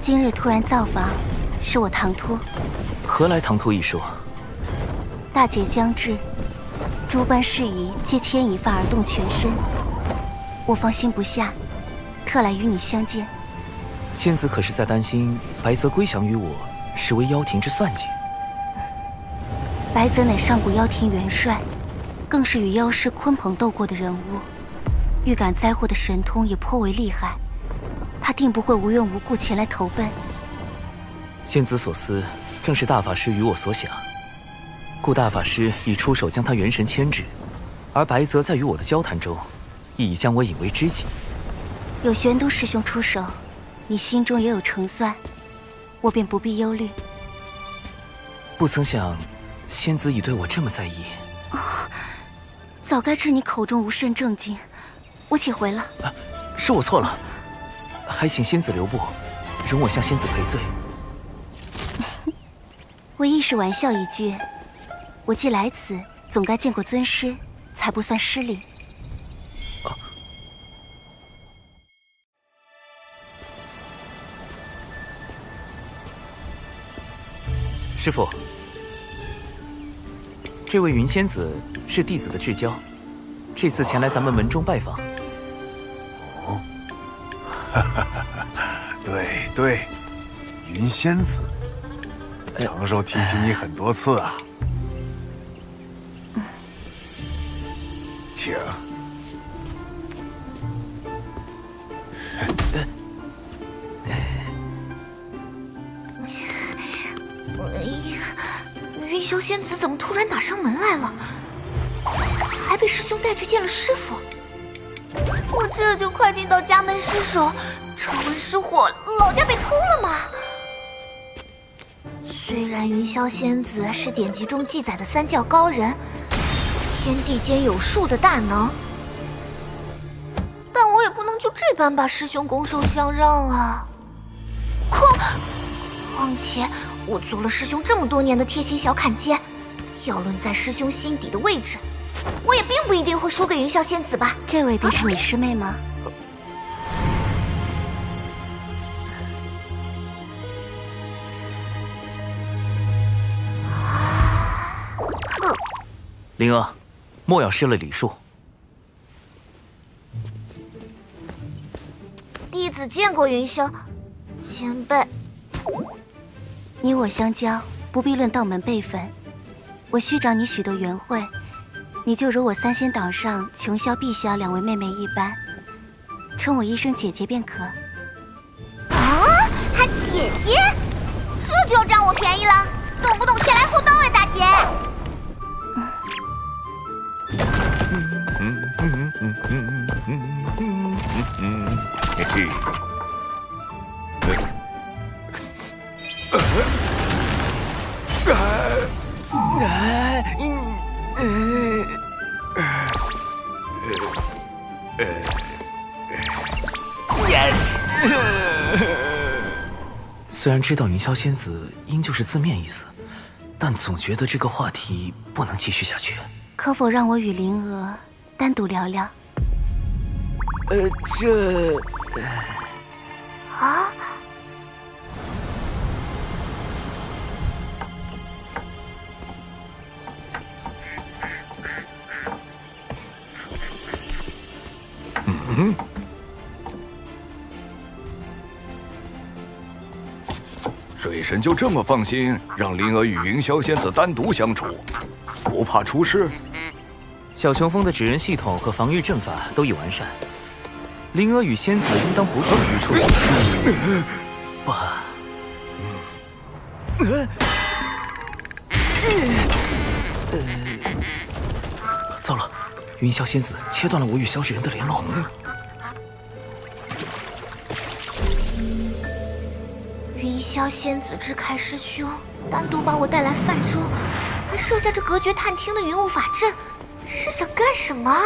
今日突然造访，是我唐突。何来唐突一说？大劫将至，诸般事宜皆牵一发而动全身，我放心不下，特来与你相见。仙子可是在担心白泽归降于我，是为妖庭之算计？白泽乃上古妖庭元帅，更是与妖师鲲鹏斗过的人物，预感灾祸的神通也颇为厉害，他定不会无缘无故前来投奔。仙子所思，正是大法师与我所想。故大法师已出手将他元神牵制，而白泽在与我的交谈中，亦已将我引为知己。有玄都师兄出手，你心中也有成算，我便不必忧虑。不曾想，仙子已对我这么在意。早该知你口中无甚正经，我且回了。是我错了，还请仙子留步，容我向仙子赔罪。我亦是玩笑一句。我既来此，总该见过尊师，才不算失礼。师父，这位云仙子是弟子的至交，这次前来咱们门中拜访。哦，对对，云仙子，长寿提起你很多次啊。请。云霄仙子怎么突然打上门来了？还被师兄带去见了师傅。我这就快进到家门失守，传闻失火，老家被偷了吗？虽然云霄仙子是典籍中记载的三教高人，天地间有数的大能，但我也不能就这般把师兄拱手相让啊！况且我做了师兄这么多年的贴心小坎肩，要论在师兄心底的位置，我也并不一定会输给云霄仙子吧？这位便是你师妹吗？灵儿，莫要失了礼数。弟子见过云霄前辈。你我相交，不必论道门辈分。我需找你许多缘会，你就如我三仙岛上琼霄、碧霄两位妹妹一般，称我一声姐姐便可。啊，还姐姐？这就要占我便宜了？动不动前来后到哎，大姐！嘿嘿。虽然知道云霄仙子应就是字面意思，但总觉得这个话题不能继续下去。可否让我与灵娥单独聊聊？啊？水神就这么放心让灵儿与云霄仙子单独相处，不怕出事？小琼峰的指人系统和防御阵法都已完善，灵儿与仙子应当不至于出什么事。吧。糟了，云霄仙子切断了我与小纸人的联络。云霄仙子支开师兄，单独把我带来泛舟，还设下这隔绝探听的云雾法阵，是想干什么啊？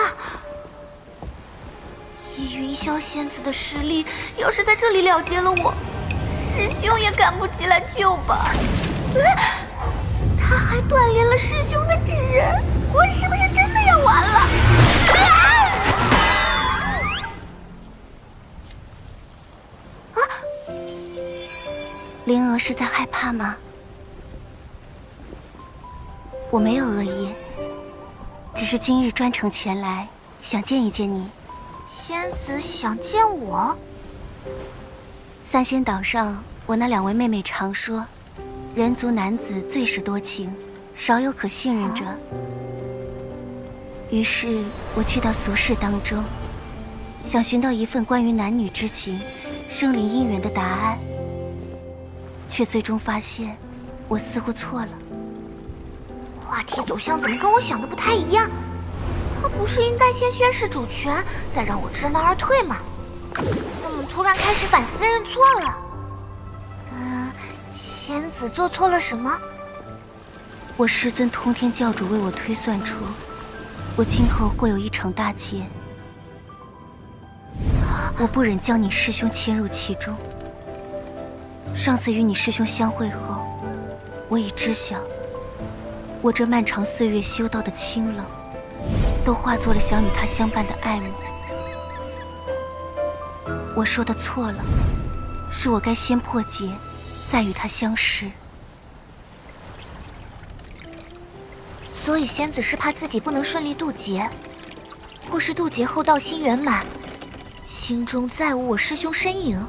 以云霄仙子的实力，要是在这里了结了我，师兄也赶不及来救吧？他还断连了师兄的指人，我是不是真的要完了？灵娥是在害怕吗？我没有恶意，只是今日专程前来，想见一见你。仙子想见我？三仙岛上，我那两位妹妹常说，人族男子最是多情，少有可信任者。于是我去到俗世当中，想寻到一份关于男女之情、生灵姻缘的答案。却最终发现，我似乎错了。话题走向怎么跟我想的不太一样？他不是应该先宣示主权，再让我知难而退吗？怎么突然开始反思认错了？仙子做错了什么？我师尊通天教主为我推算出，我今后会有一场大劫。我不忍将你师兄牵入其中。上次与你师兄相会后，我我已知晓，我这漫长岁月修到的清冷，都化作了想与他相伴的爱慕。我说的错了，是我该先破劫，再与他相识。所以仙子是怕自己不能顺利渡劫，或是渡劫后道心圆满，心中再无我师兄身影。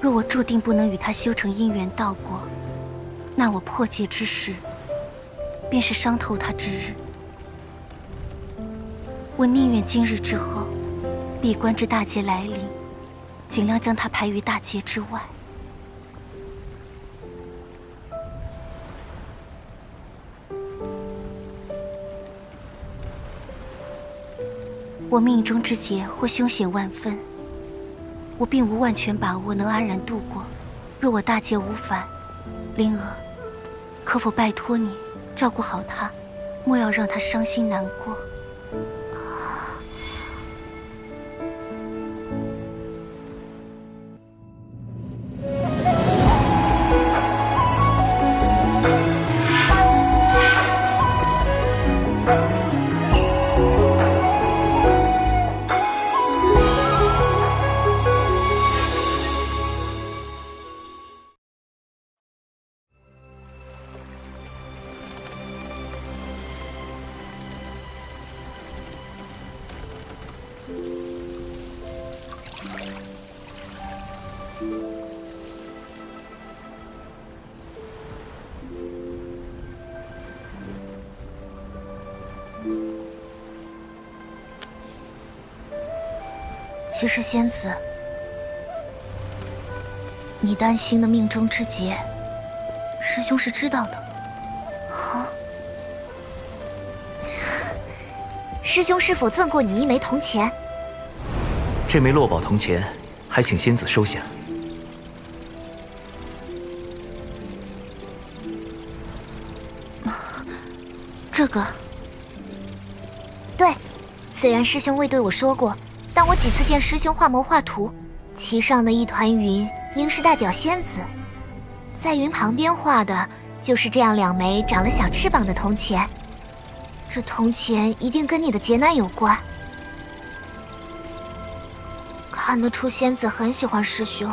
若我注定不能与他修成姻缘道果，那我破戒之时，便是伤透他之日。我宁愿今日之后，闭关至大劫来临，尽量将他排于大劫之外。我命中之劫或凶险万分，我并无万全把握能安然度过。若我大劫无返，灵儿，可否拜托你照顾好他，莫要让他伤心难过。其实仙子，你担心的命中之劫，师兄是知道的。啊？师兄是否赠过你一枚铜钱？这枚落宝铜钱，还请仙子收下。这个，对，虽然师兄未对我说过，但我几次见师兄画谋画图，其上的一团云应是代表仙子，在云旁边画的就是这样2枚长了小翅膀的铜钱。这铜钱一定跟你的劫难有关。看得出仙子很喜欢师兄，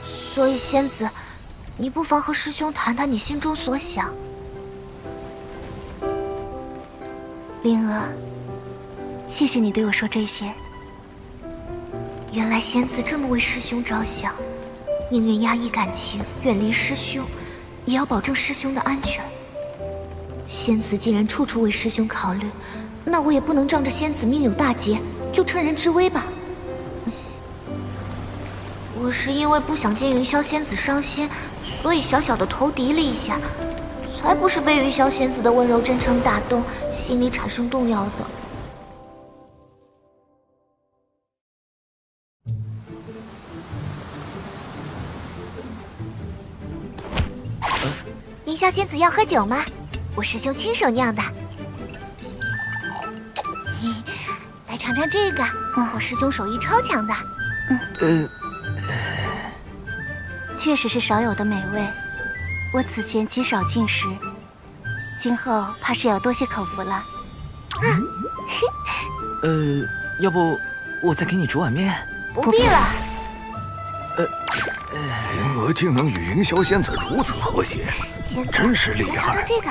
所以仙子，你不妨和师兄谈谈你心中所想。灵儿，谢谢你对我说这些。原来仙子这么为师兄着想，宁愿压抑感情，远离师兄，也要保证师兄的安全。仙子既然处处为师兄考虑，那我也不能仗着仙子命有大劫就趁人之危吧。我是因为不想见云霄仙子伤心，所以小小的投敌了一下，才不是被云霄仙子的温柔真诚打动，心里产生动摇的。云霄仙子要喝酒吗？我师兄亲手酿的。来尝尝这个，我师兄手艺超强的。确实是少有的美味，我此前极少进食，今后怕是要多些口福了。要不我再给你煮碗面？不必了。灵娥竟能与云霄仙子如此和谐，真是厉害。这个，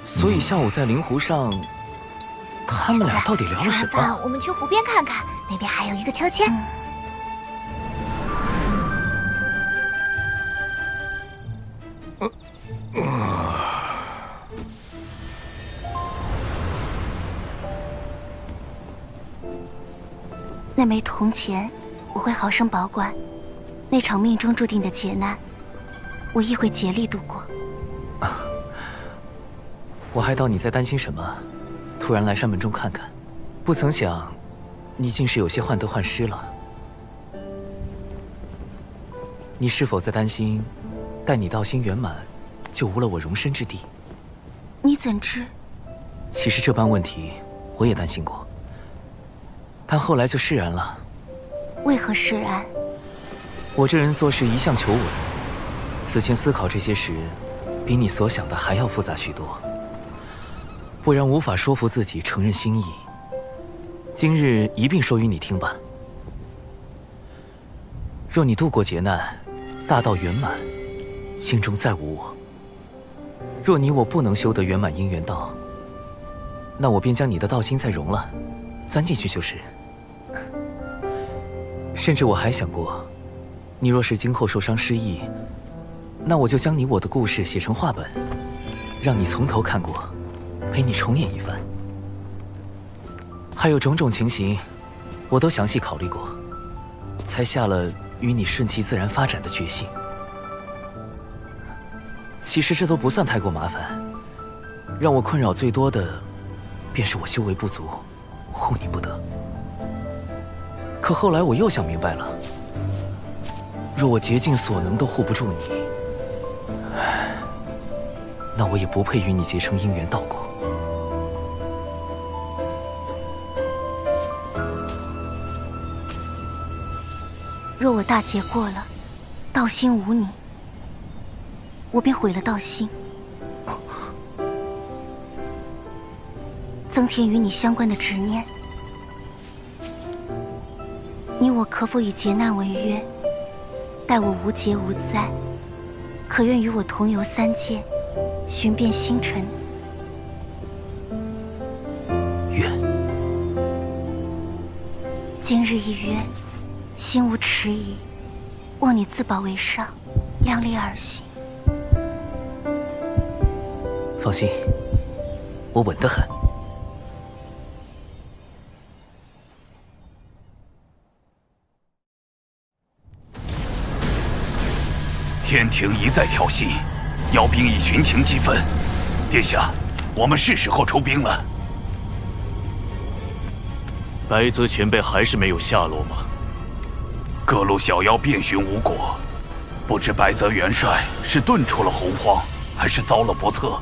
所以下午在灵湖上，他们俩到底聊了什么？我们去湖边看看，那边还有一个秋千。那枚铜钱，我会好生保管。那场命中注定的劫难，我亦会竭力度过。我还道你在担心什么，突然来山门中看看，不曾想，你竟是有些患得患失了。你是否在担心，待你道心圆满，就无了我容身之地？你怎知？其实这般问题，我也担心过，但后来就释然了。为何释然？我这人做事一向求稳，此前思考这些时，比你所想的还要复杂许多，不然无法说服自己承认心意。今日一并说与你听吧。若你度过劫难，大道圆满，心中再无我；若你我不能修得圆满姻缘道，那我便将你的道心再融了，钻进去就是。甚至我还想过，你若是今后受伤失忆，那我就将你我的故事写成画本，让你从头看过，陪你重演一番。还有种种情形，我都详细考虑过，才下了与你顺其自然发展的决心。其实这都不算太过麻烦，让我困扰最多的，便是我修为不足，护你不得。可后来我又想明白了，若我竭尽所能都护不住你，那我也不配与你结成姻缘道果。若我大劫过了，道心无你，我便毁了道心，增添与你相关的执念。你我可否以劫难为约？待我无劫无灾，可愿与我同游三界，寻遍星辰？愿。今日一约，心无迟疑，望你自保为上，量力而行。放心，我稳得很。天庭一再挑衅，要兵以群情激愤。殿下，我们是时候出兵了。白泽前辈还是没有下落吗？各路小妖遍寻无果，不知白泽元帅是遁出了洪荒，还是遭了不测。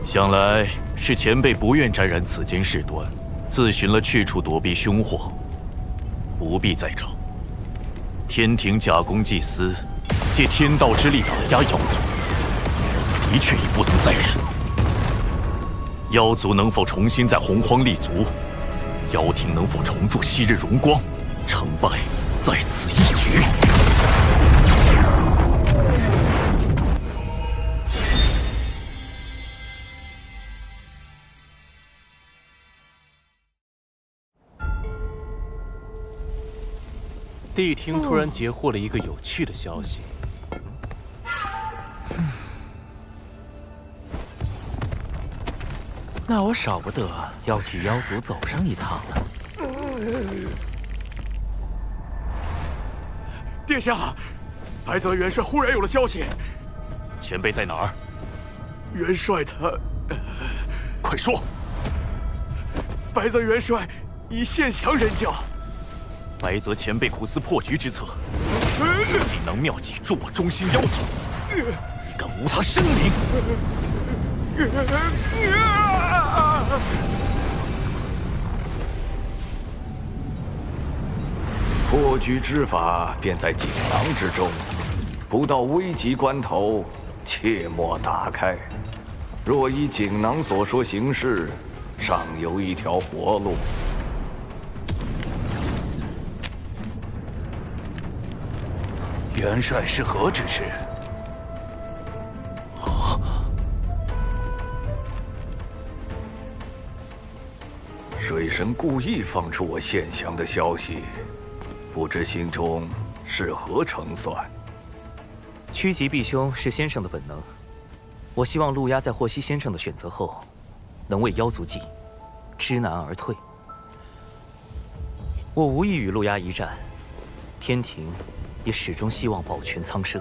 想来是前辈不愿沾染此间事端，自寻了去处躲避凶祸，不必再找。天庭假公济私，借天道之力打压妖族，的确已不能再忍。妖族能否重新在洪荒立足？妖庭能否重铸昔日荣光？成败在此一举。谛听突然截获了一个有趣的消息。那我少不得要去妖族走上一趟了。殿下，白泽元帅忽然有了消息。前辈在哪儿？元帅他……快说！白泽元帅已现降人教。白泽前辈苦思破局之策，锦囊妙计助我忠心妖族，你敢无他生灵？破局之法便在锦囊之中，不到危急关头，切莫打开。若依锦囊所说行事，尚有一条活路。元帅是何指示？水神故意放出我现降的消息，不知心中是何成算？趋吉避凶是先生的本能，我希望陆压在获悉先生的选择后，能为妖族计，知难而退。我无意与陆压一战，天庭也始终希望保全苍生。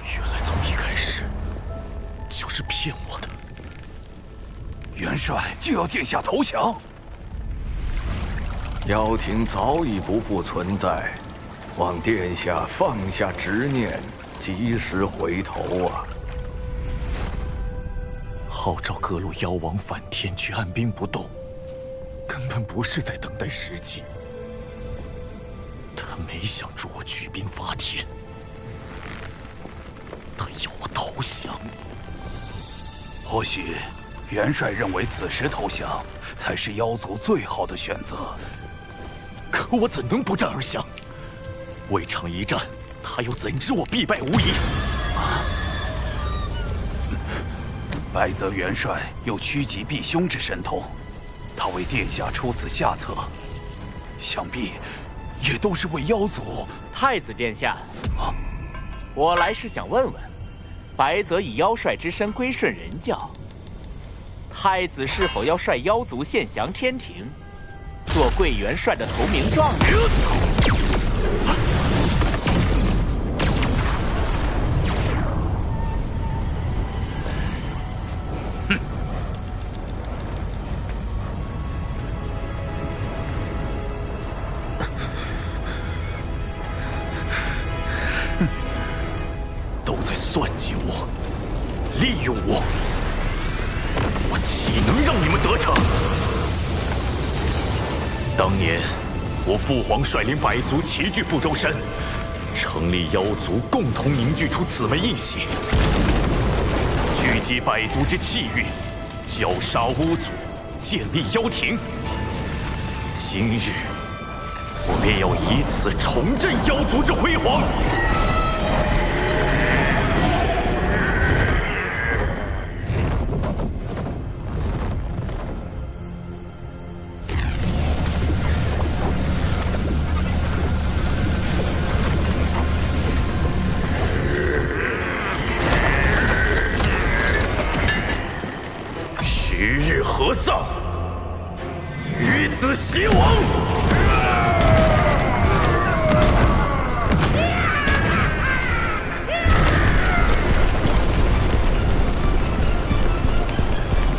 原来从一开始就是骗我的。元帅就要殿下投降？妖庭早已不复存在，望殿下放下执念，及时回头啊！号召各路妖王反天去按兵不动，根本不是在等待时机。他没想着我举兵伐天，他要我投降。或许元帅认为此时投降才是妖族最好的选择。可我怎能不战而降？未尝一战，他又怎知我必败无疑？白泽元帅有趋吉避凶之神通，他为殿下出此下策，想必也都是为妖族。太子殿下，我来是想问问，白泽以妖帅之身归顺人教，太子是否要率妖族献降天庭，做贵元帅的投名状元？都在算计我，利用我，我岂能让你们得逞？当年我父皇率领百族齐聚不周山，成立妖族，共同凝聚出此门印玺，聚集百族之气运，绞杀巫族，建立妖庭。今日我便要以此重振妖族之辉煌。时日何丧？与子偕亡！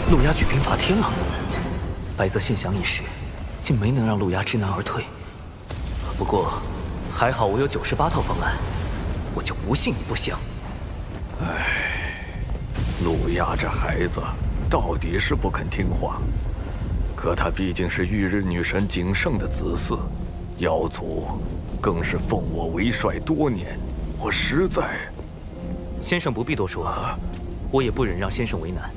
陆压举兵伐天了，白泽献降一事，竟没能让陆压知难而退。不过，还好我有98套方案，我就不信你不行。陆压这孩子到底是不肯听话，可他毕竟是玉日女神景圣的子嗣，妖族更是奉我为帅多年，我实在……先生不必多说，我也不忍让先生为难。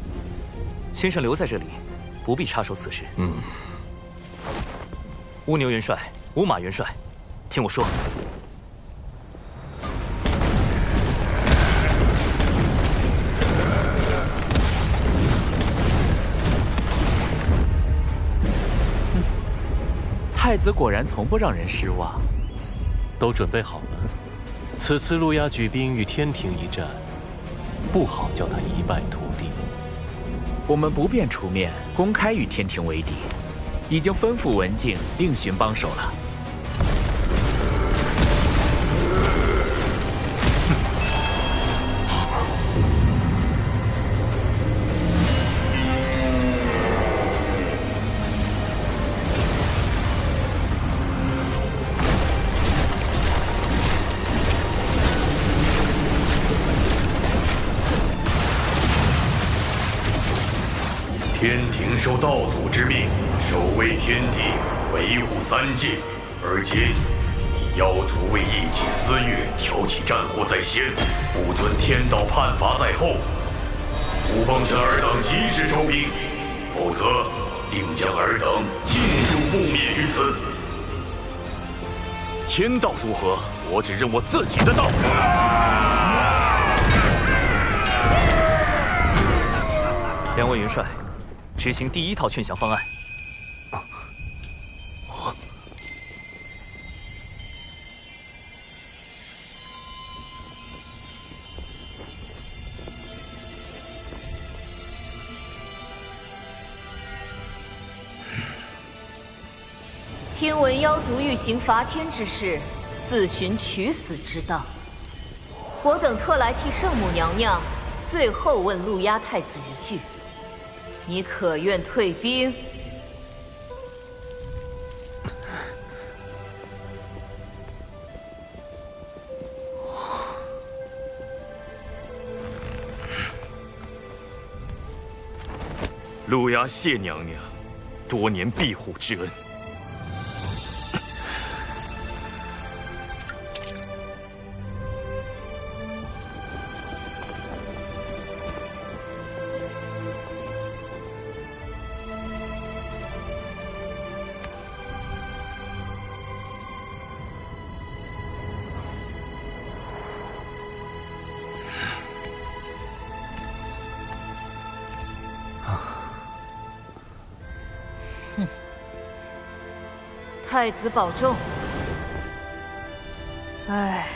先生留在这里，不必插手此事。乌牛元帅、乌马元帅，听我说。太子果然从不让人失望。都准备好了，此次陆压举兵与天庭一战，不好叫他一败涂地。我们不便出面公开与天庭为敌，已经吩咐文静另寻帮手了。天庭受道祖之命，守卫天地，维护三界。而今你妖族为一己私欲，挑起战火在先，不遵天道判罚在后。吾方臣尔等及时收兵，否则定将尔等尽数覆灭于此。天道如何？我只认我自己的道。两位元帅，执行第1套劝降方案。听闻妖族欲行伐天之事，自寻取死之道。我等特来替圣母娘娘最后问陆压太子一句：你可愿退兵？陆牙谢娘娘多年庇护之恩。太子保重。唉，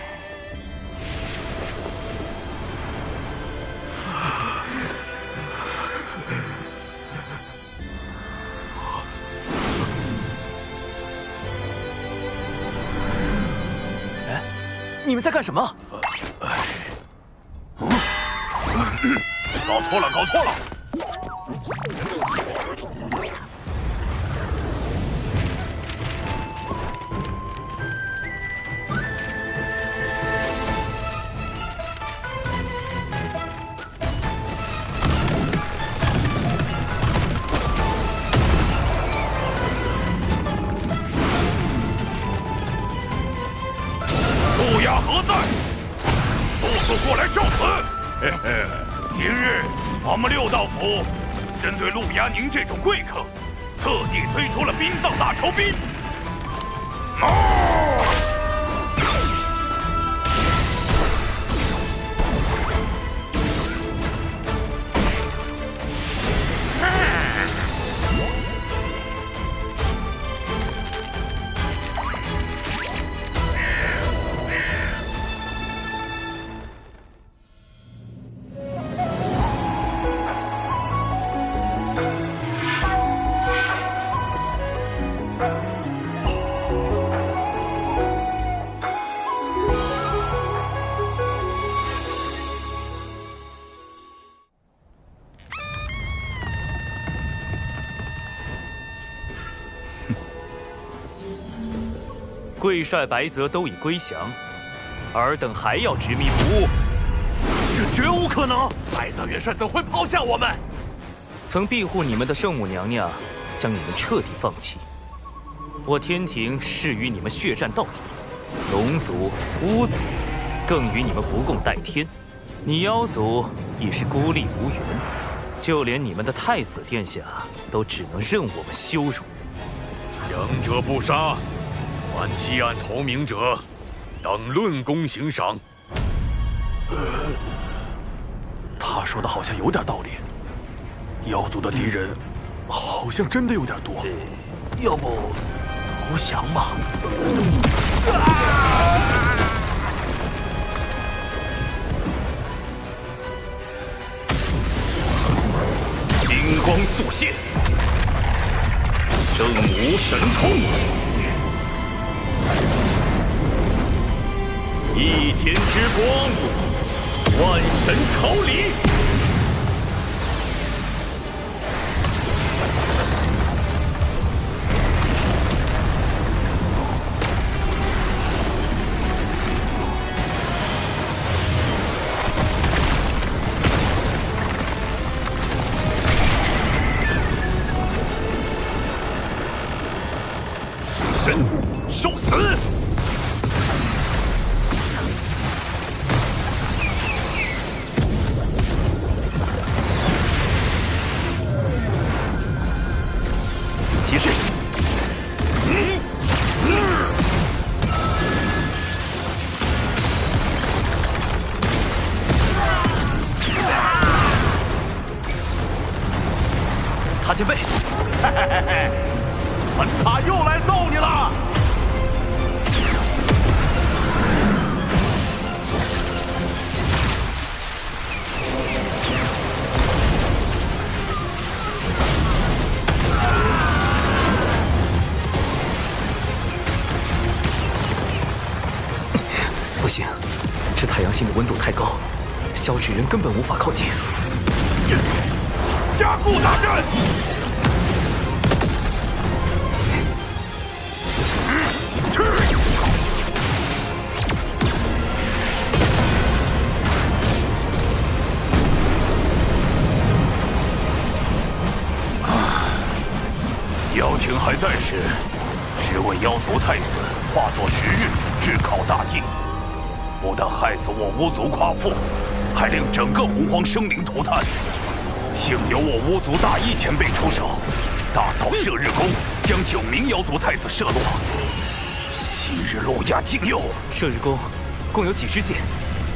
哎，你们在干什么？搞错了，搞错了！陆雅何在？速速过来受死！嘿嘿，今日我们六道府针对陆牙宁这种贵客，特地推出了殡葬大酬宾。贵帅白泽都已归降，尔等还要执迷不悟？这绝无可能！白泽元帅怎会抛下我们？曾庇护你们的圣母娘娘，将你们彻底放弃。我天庭誓与你们血战到底，龙族、巫族更与你们不共戴天。你妖族已是孤立无援，就连你们的太子殿下都只能任我们羞辱。强者不杀，凡弃暗投明者，等论功行赏。他说的好像有点道理。妖族的敌人好像真的有点多，要不投降吧？金光速现，正午神通，一天之光，万神朝礼。神受死！骑士，塔前辈，本塔又来揍你了！不行，这太阳星的温度太高，萧芷人根本无法靠近。加固大阵！还在时，十位妖族太子化作10日炙烤大地，不但害死我巫族夸父，还令整个洪荒生灵涂炭。幸有我巫族大义前辈出手，大造射日弓，将9名妖族太子射落。昔日路亚竟有射日弓，共有几支箭？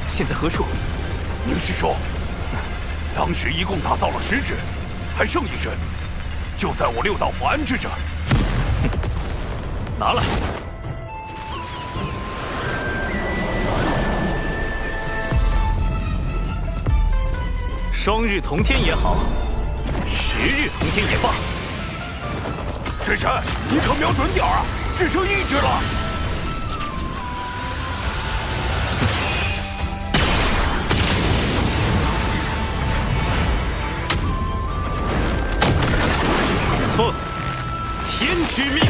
现在何处？您是说，当时一共打造了10支，还剩1支，就在我6道符安置着。拿来。双日同天也好，10日同天也罢。水神，你可瞄准点啊！只剩1支了。奉天之命。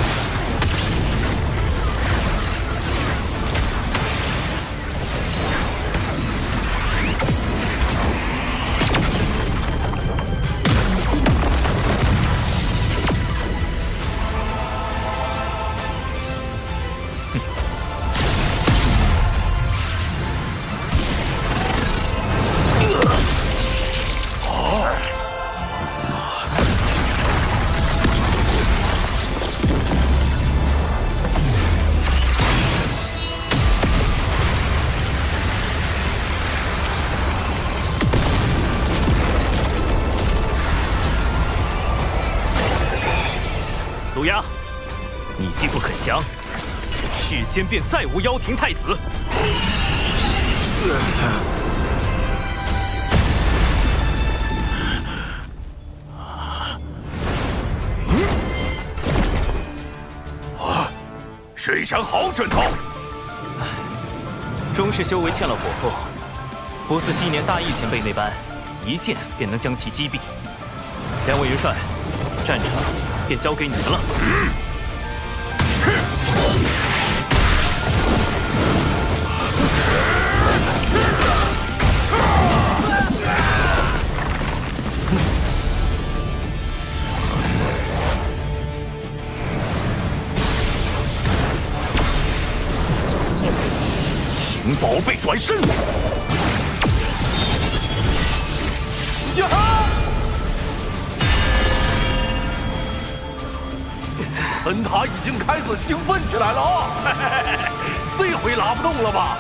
路亚，你既不肯降，世间便再无妖庭太子。水神好准头！终是修为欠了火候，不似昔年大义前辈那般，一剑便能将其击毙。2位元帅，战场便交给你们了。请宝贝转身！呀哈！恩塔已经开始兴奋起来了啊！这回拉不动了吧？